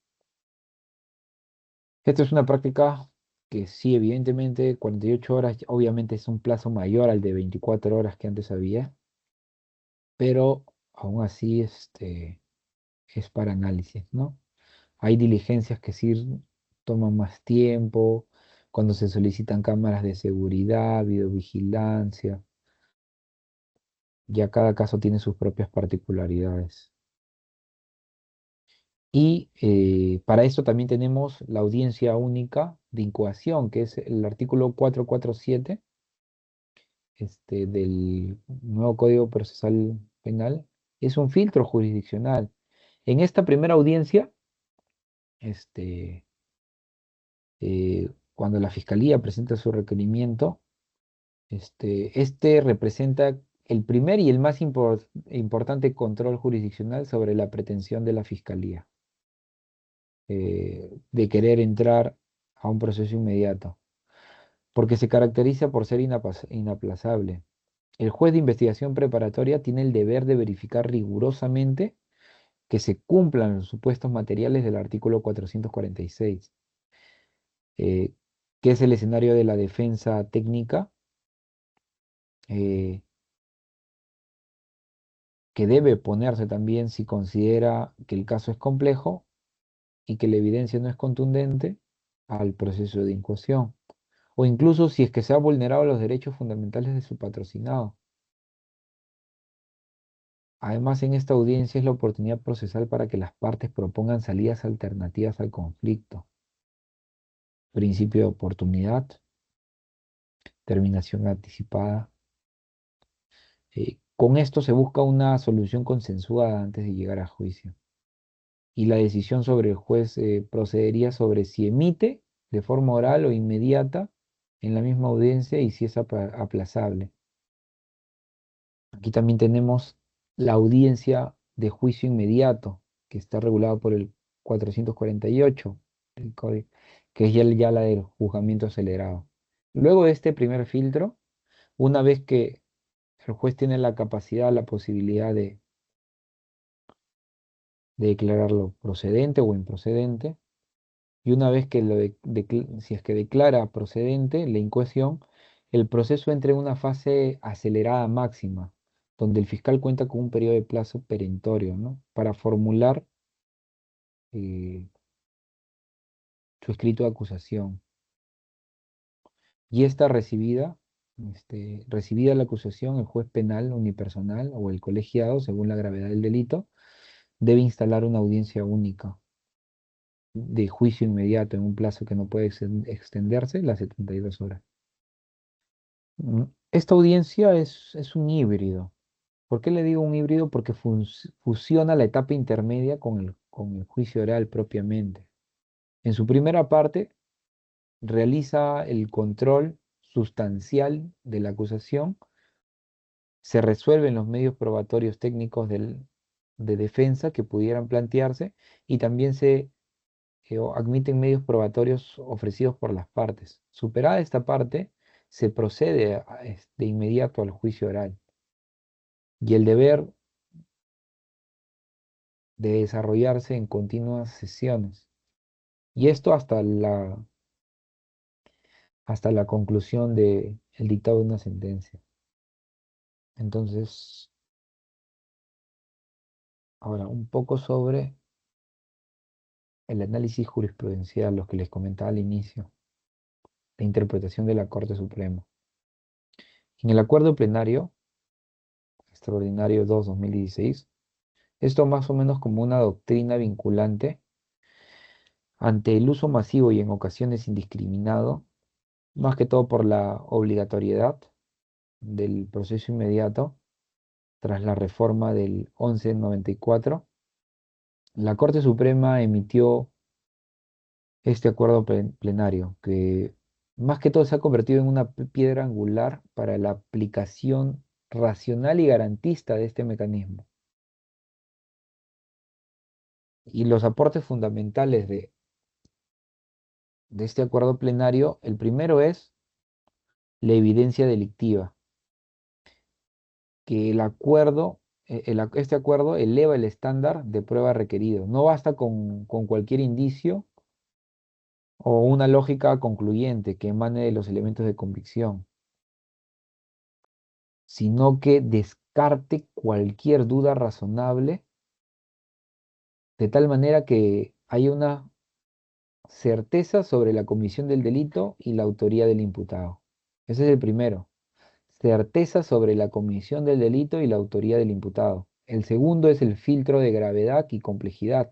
Esto es una práctica que sí, evidentemente, 48 horas obviamente es un plazo mayor al de 24 horas que antes había, pero aún así es para análisis, ¿no? Hay diligencias que sí toman más tiempo, cuando se solicitan cámaras de seguridad, videovigilancia, ya cada caso tiene sus propias particularidades. Y para eso también tenemos la audiencia única de incoación, que es el artículo 447 del nuevo Código Procesal Penal. Es un filtro jurisdiccional. En esta primera audiencia, este, cuando la Fiscalía presenta su requerimiento, este representa el primer y el más importante control jurisdiccional sobre la pretensión de la Fiscalía de querer entrar a un proceso inmediato, porque se caracteriza por ser inaplazable. El juez de investigación preparatoria tiene el deber de verificar rigurosamente que se cumplan los supuestos materiales del artículo 446, eh, que es el escenario de la defensa técnica, eh, que debe ponerse también si considera que el caso es complejo y que la evidencia no es contundente al proceso de incoación, o incluso si es que se ha vulnerado los derechos fundamentales de su patrocinado. Además, en esta audiencia es la oportunidad procesal para que las partes propongan salidas alternativas al conflicto. Principio de oportunidad, terminación anticipada. Con esto se busca una solución consensuada antes de llegar a juicio. Y la decisión sobre el juez procedería sobre si emite de forma oral o inmediata en la misma audiencia y si es aplazable. Aquí también tenemos la audiencia de juicio inmediato, que está regulado por el 448 del código, que es ya la del juzgamiento acelerado. Luego de este primer filtro, una vez que el juez tiene la capacidad, la posibilidad de declararlo procedente o improcedente, y una vez que si es que declara procedente la incoación, el proceso entra en una fase acelerada máxima, donde el fiscal cuenta con un periodo de plazo perentorio, ¿no? Para formular eh, su escrito de acusación. Y esta recibida la acusación, el juez penal unipersonal o el colegiado, según la gravedad del delito, debe instalar una audiencia única de juicio inmediato en un plazo que no puede extenderse las 72 horas. Esta audiencia es un híbrido. ¿Por qué le digo un híbrido? Porque fusiona la etapa intermedia con el juicio oral propiamente. En su primera parte, realiza el control sustancial de la acusación, se resuelven los medios probatorios técnicos de defensa que pudieran plantearse y también se admiten medios probatorios ofrecidos por las partes. Superada esta parte, se procede de inmediato al juicio oral. Y el deber de desarrollarse en continuas sesiones. Y esto hasta la conclusión del dictado de una sentencia. Entonces, ahora un poco sobre el análisis jurisprudencial, los que les comentaba al inicio, la interpretación de la Corte Suprema. En el acuerdo plenario extraordinario 2/2016, esto más o menos como una doctrina vinculante ante el uso masivo y en ocasiones indiscriminado, más que todo por la obligatoriedad del proceso inmediato tras la reforma del 1194. La Corte Suprema emitió este acuerdo plenario que más que todo se ha convertido en una piedra angular para la aplicación racional y garantista de este mecanismo. Y los aportes fundamentales de este acuerdo plenario, el primero es la evidencia delictiva, que este acuerdo eleva el estándar de prueba requerido. No basta con cualquier indicio o una lógica concluyente que emane de los elementos de convicción, sino que descarte cualquier duda razonable de tal manera que haya una certeza sobre la comisión del delito y la autoría del imputado. Ese es el primero. Certeza sobre la comisión del delito y la autoría del imputado. El segundo es el filtro de gravedad y complejidad.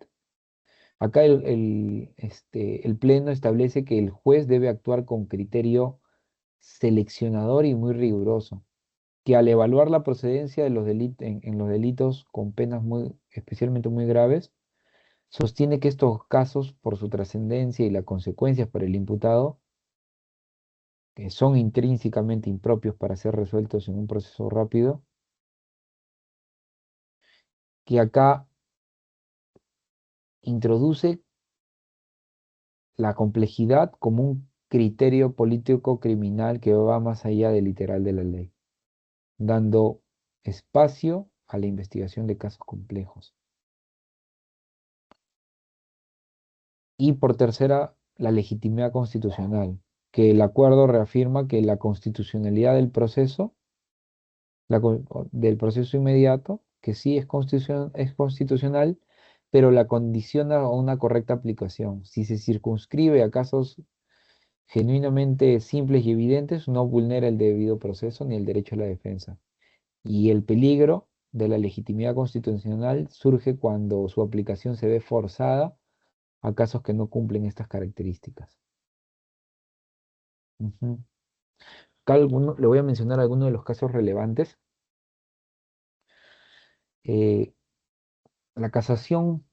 Acá el Pleno establece que el juez debe actuar con criterio seleccionador y muy riguroso, que al evaluar la procedencia de los en los delitos con penas especialmente muy graves, sostiene que estos casos, por su trascendencia y las consecuencias para el imputado, que son intrínsecamente impropios para ser resueltos en un proceso rápido, que acá introduce la complejidad como un criterio político criminal que va más allá del literal de la ley, dando espacio a la investigación de casos complejos. Y por tercera, la legitimidad constitucional, que el acuerdo reafirma que la constitucionalidad del proceso, del proceso inmediato, que sí es constitucional, pero la condiciona a una correcta aplicación. Si se circunscribe a casos genuinamente simples y evidentes, no vulnera el debido proceso ni el derecho a la defensa. Y el peligro de la legitimidad constitucional surge cuando su aplicación se ve forzada a casos que no cumplen estas características. Ujú. Le voy a mencionar algunos de los casos relevantes. Eh, la casación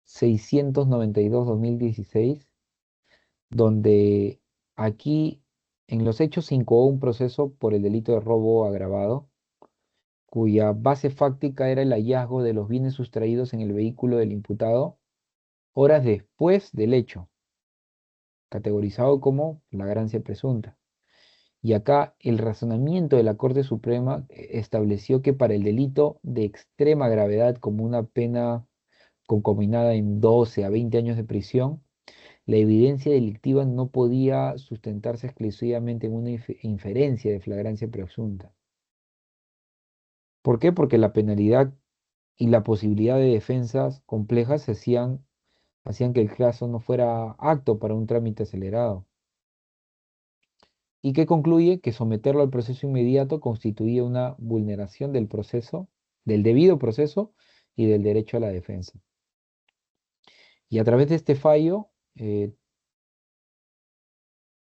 692/2016, donde aquí en los hechos se incoó un proceso por el delito de robo agravado, cuya base fáctica era el hallazgo de los bienes sustraídos en el vehículo del imputado horas después del hecho, categorizado como flagrancia presunta. Y acá el razonamiento de la Corte Suprema estableció que para el delito de extrema gravedad, como una pena concominada en 12 a 20 años de prisión, la evidencia delictiva no podía sustentarse exclusivamente en una inferencia de flagrancia presunta. ¿Por qué? Porque la penalidad y la posibilidad de defensas complejas hacían que el caso no fuera apto para un trámite acelerado. Y que concluye que someterlo al proceso inmediato constituía una vulneración del proceso, del debido proceso y del derecho a la defensa. Y a través de este fallo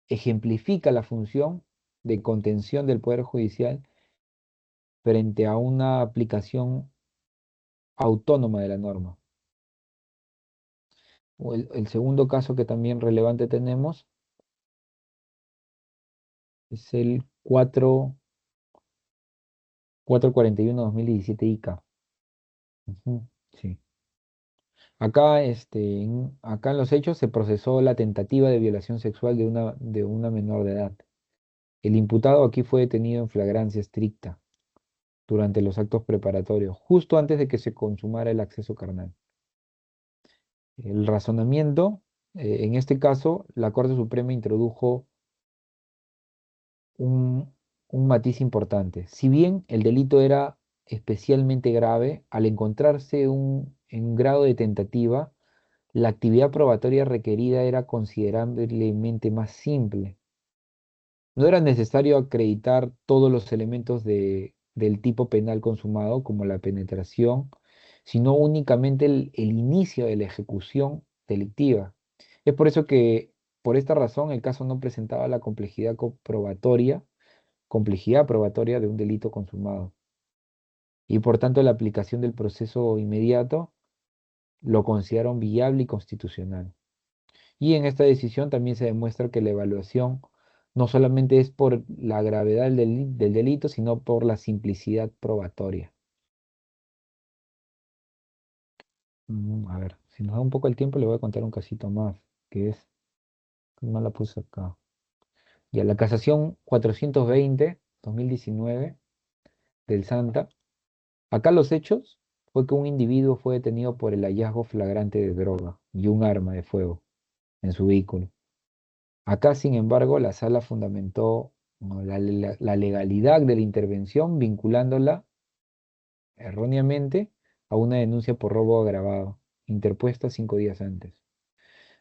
ejemplifica la función de contención del Poder Judicial frente a una aplicación autónoma de la norma. El segundo caso que también relevante tenemos es el 441/2017 ICA. Ujú, sí. Acá, acá en los hechos se procesó la tentativa de violación sexual de una menor de edad. El imputado aquí fue detenido en flagrancia estricta durante los actos preparatorios, justo antes de que se consumara el acceso carnal. El razonamiento, en este caso, la Corte Suprema introdujo un, un matiz importante. Si bien el delito era especialmente grave, al encontrarse en un grado de tentativa, la actividad probatoria requerida era considerablemente más simple. No era necesario acreditar todos los elementos del tipo penal consumado, como la penetración, sino únicamente el inicio de la ejecución delictiva. Es por eso que, por esta razón, el caso no presentaba la complejidad probatoria de un delito consumado. Y por tanto, la aplicación del proceso inmediato lo consideraron viable y constitucional. Y en esta decisión también se demuestra que la evaluación no solamente es por la gravedad del delito, sino por la simplicidad probatoria. A ver, si nos da un poco el tiempo, le voy a contar un casito más, que es, no la puse acá. Ya, la casación 420/2019 del Santa. Acá los hechos fue que un individuo fue detenido por el hallazgo flagrante de droga y un arma de fuego en su vehículo. Acá, sin embargo, la sala fundamentó, ¿no?, la legalidad de la intervención vinculándola erróneamente a una denuncia por robo agravado, interpuesta 5 días antes.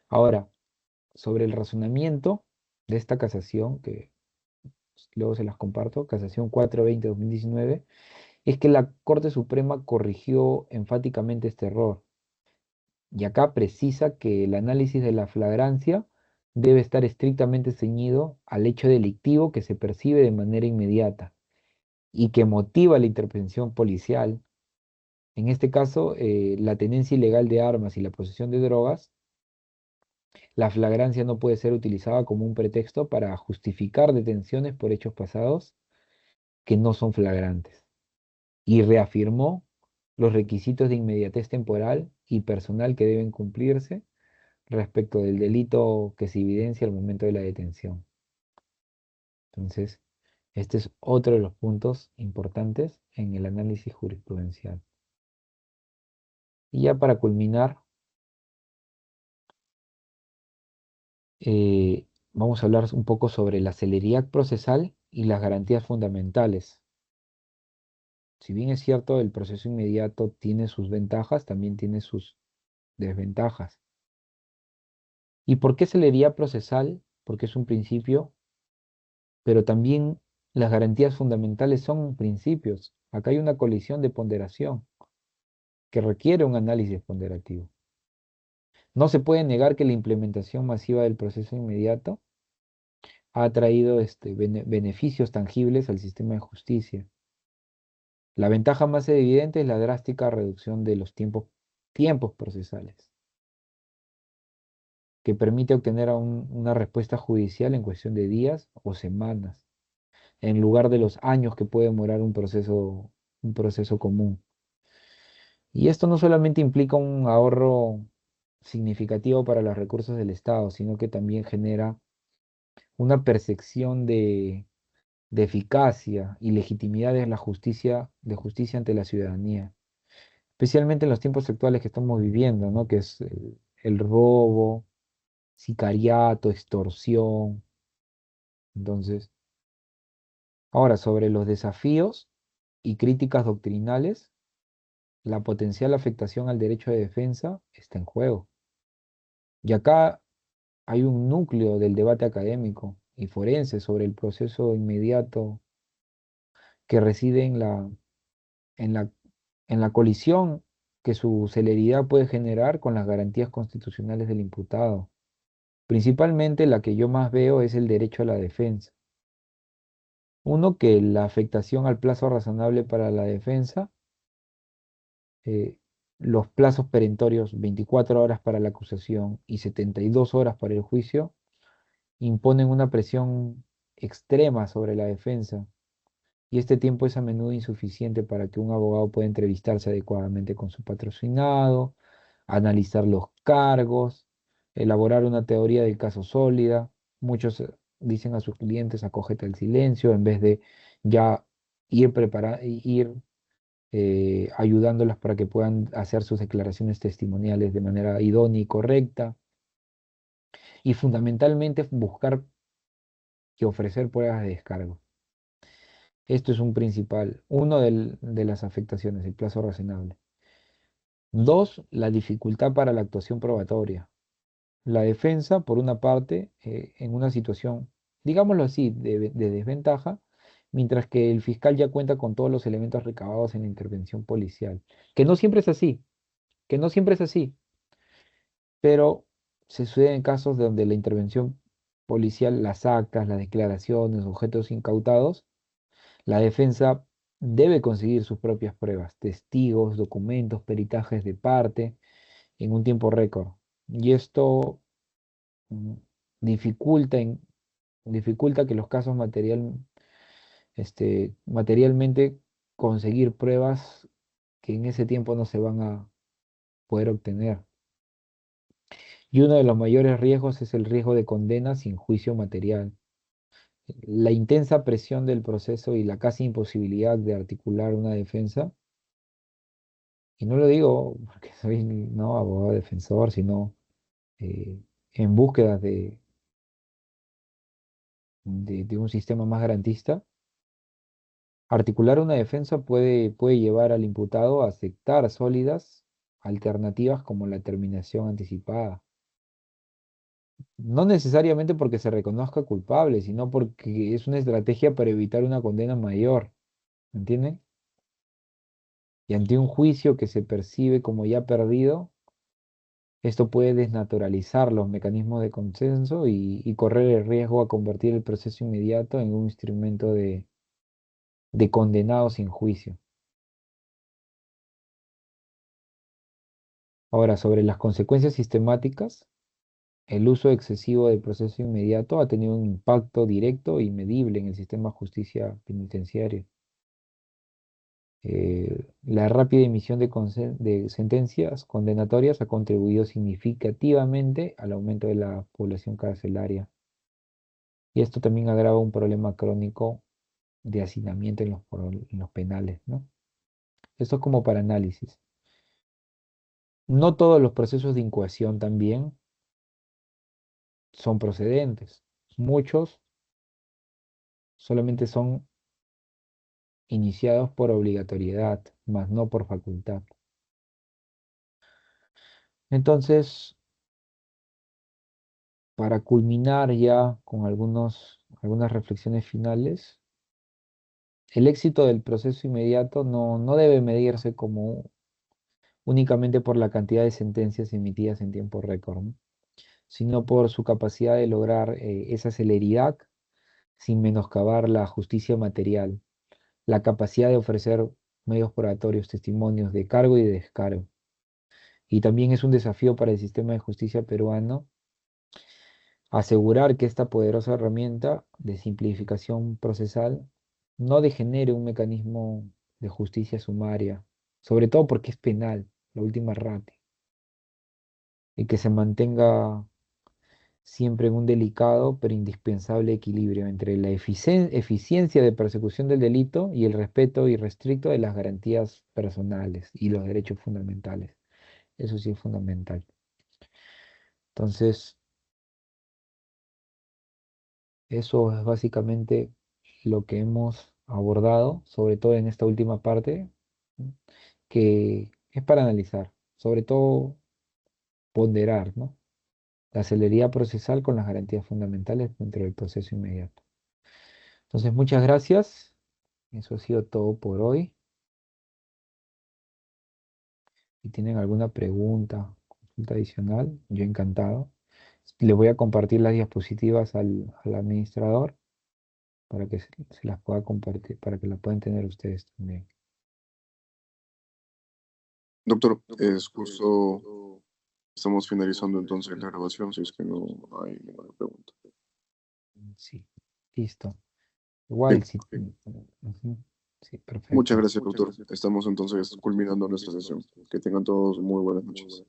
Ahora, sobre el razonamiento de esta casación, que luego se las comparto, casación 420/2019, es que la Corte Suprema corrigió enfáticamente este error. Y acá precisa que el análisis de la flagrancia debe estar estrictamente ceñido al hecho delictivo que se percibe de manera inmediata y que motiva la intervención policial. En este caso, la tenencia ilegal de armas y la posesión de drogas, la flagrancia no puede ser utilizada como un pretexto para justificar detenciones por hechos pasados que no son flagrantes. Y reafirmó los requisitos de inmediatez temporal y personal que deben cumplirse respecto del delito que se evidencia al momento de la detención. Entonces, este es otro de los puntos importantes en el análisis jurisprudencial. Y ya para culminar, vamos a hablar un poco sobre la celeridad procesal y las garantías fundamentales. Si bien es cierto, el proceso inmediato tiene sus ventajas, también tiene sus desventajas. ¿Y por qué celeridad procesal? Porque es un principio, pero también las garantías fundamentales son principios. Acá hay una colisión de ponderación que requiere un análisis ponderativo. No se puede negar que la implementación masiva del proceso inmediato ha traído beneficios tangibles al sistema de justicia. La ventaja más evidente es la drástica reducción de los tiempos procesales, que permite obtener una respuesta judicial en cuestión de días o semanas, en lugar de los años que puede demorar un proceso común. Y esto no solamente implica un ahorro significativo para los recursos del Estado, sino que también genera una percepción de eficacia y legitimidad de justicia ante la ciudadanía, especialmente en los tiempos actuales que estamos viviendo, ¿no? Que es el robo, sicariato, extorsión. Entonces, ahora sobre los desafíos y críticas doctrinales, la potencial afectación al derecho de defensa está en juego. Y acá hay un núcleo del debate académico y forense sobre el proceso inmediato que reside en la, en la colisión que su celeridad puede generar con las garantías constitucionales del imputado. Principalmente la que yo más veo es el derecho a la defensa. Uno, que la afectación al plazo razonable para la defensa, eh, los plazos perentorios, 24 horas para la acusación y 72 horas para el juicio, imponen una presión extrema sobre la defensa, y este tiempo es a menudo insuficiente para que un abogado pueda entrevistarse adecuadamente con su patrocinado, analizar los cargos, elaborar una teoría del caso sólida. Muchos dicen a sus clientes, acógete al silencio, en vez de ya ir ayudándolas para que puedan hacer sus declaraciones testimoniales de manera idónea y correcta, y fundamentalmente buscar y ofrecer pruebas de descargo. Esto es uno de las afectaciones, el plazo razonable. Dos, la dificultad para la actuación probatoria. La defensa, por una parte, en una situación, digámoslo así, de desventaja, mientras que el fiscal ya cuenta con todos los elementos recabados en la intervención policial. Que no siempre es así, que no siempre es así, pero se suceden casos donde la intervención policial, las actas, las declaraciones, objetos incautados, la defensa debe conseguir sus propias pruebas, testigos, documentos, peritajes de parte, en un tiempo récord. Y esto mm, dificulta, dificulta que los casos materialmente conseguir pruebas que en ese tiempo no se van a poder obtener. Y uno de los mayores riesgos es el riesgo de condena sin juicio material. La intensa presión del proceso y la casi imposibilidad de articular una defensa, y no lo digo porque soy no abogado defensor, sino eh, en búsqueda de un sistema más garantista. Articular una defensa puede llevar al imputado a aceptar sólidas alternativas como la terminación anticipada. No necesariamente porque se reconozca culpable, sino porque es una estrategia para evitar una condena mayor. ¿Me entienden? Y ante un juicio que se percibe como ya perdido, esto puede desnaturalizar los mecanismos de consenso y correr el riesgo a convertir el proceso inmediato en un instrumento de condenado sin juicio. Ahora, sobre las consecuencias sistemáticas, el uso excesivo del proceso inmediato ha tenido un impacto directo y medible en el sistema de justicia penitenciaria. La rápida emisión de sentencias condenatorias ha contribuido significativamente al aumento de la población carcelaria. Y esto también agrava un problema crónico de hacinamiento en los penales, ¿no? Esto es como para análisis. No todos los procesos de incoación también son procedentes. Muchos solamente son iniciados por obligatoriedad, mas no por facultad. Entonces, para culminar ya con algunas reflexiones finales, el éxito del proceso inmediato no debe medirse como únicamente por la cantidad de sentencias emitidas en tiempo récord, ¿no? Sino por su capacidad de lograr esa celeridad sin menoscabar la justicia material, la capacidad de ofrecer medios probatorios, testimonios de cargo y de descargo. Y también es un desafío para el sistema de justicia peruano asegurar que esta poderosa herramienta de simplificación procesal no degenere un mecanismo de justicia sumaria, sobre todo porque es penal, la última ratio, y que se mantenga siempre en un delicado pero indispensable equilibrio entre la eficiencia de persecución del delito y el respeto irrestricto de las garantías personales y los derechos fundamentales. Eso sí es fundamental. Entonces, eso es básicamente lo que hemos abordado, sobre todo en esta última parte, ¿no? Que es para analizar, sobre todo ponderar, ¿no? La celeridad procesal con las garantías fundamentales dentro del proceso inmediato. Entonces, muchas gracias. Eso ha sido todo por hoy. Si tienen alguna pregunta, consulta adicional, yo encantado. Le voy a compartir las diapositivas al administrador para que se las pueda compartir, para que las puedan tener ustedes también. Doctor, es justo, estamos finalizando entonces la grabación, si es que no hay ninguna pregunta. Sí, listo. Bien, Igual, sí. Ujú, sí, muchas perfecto. gracias, doctor. Estamos entonces culminando nuestra sesión. Que tengan todos muy buenas noches.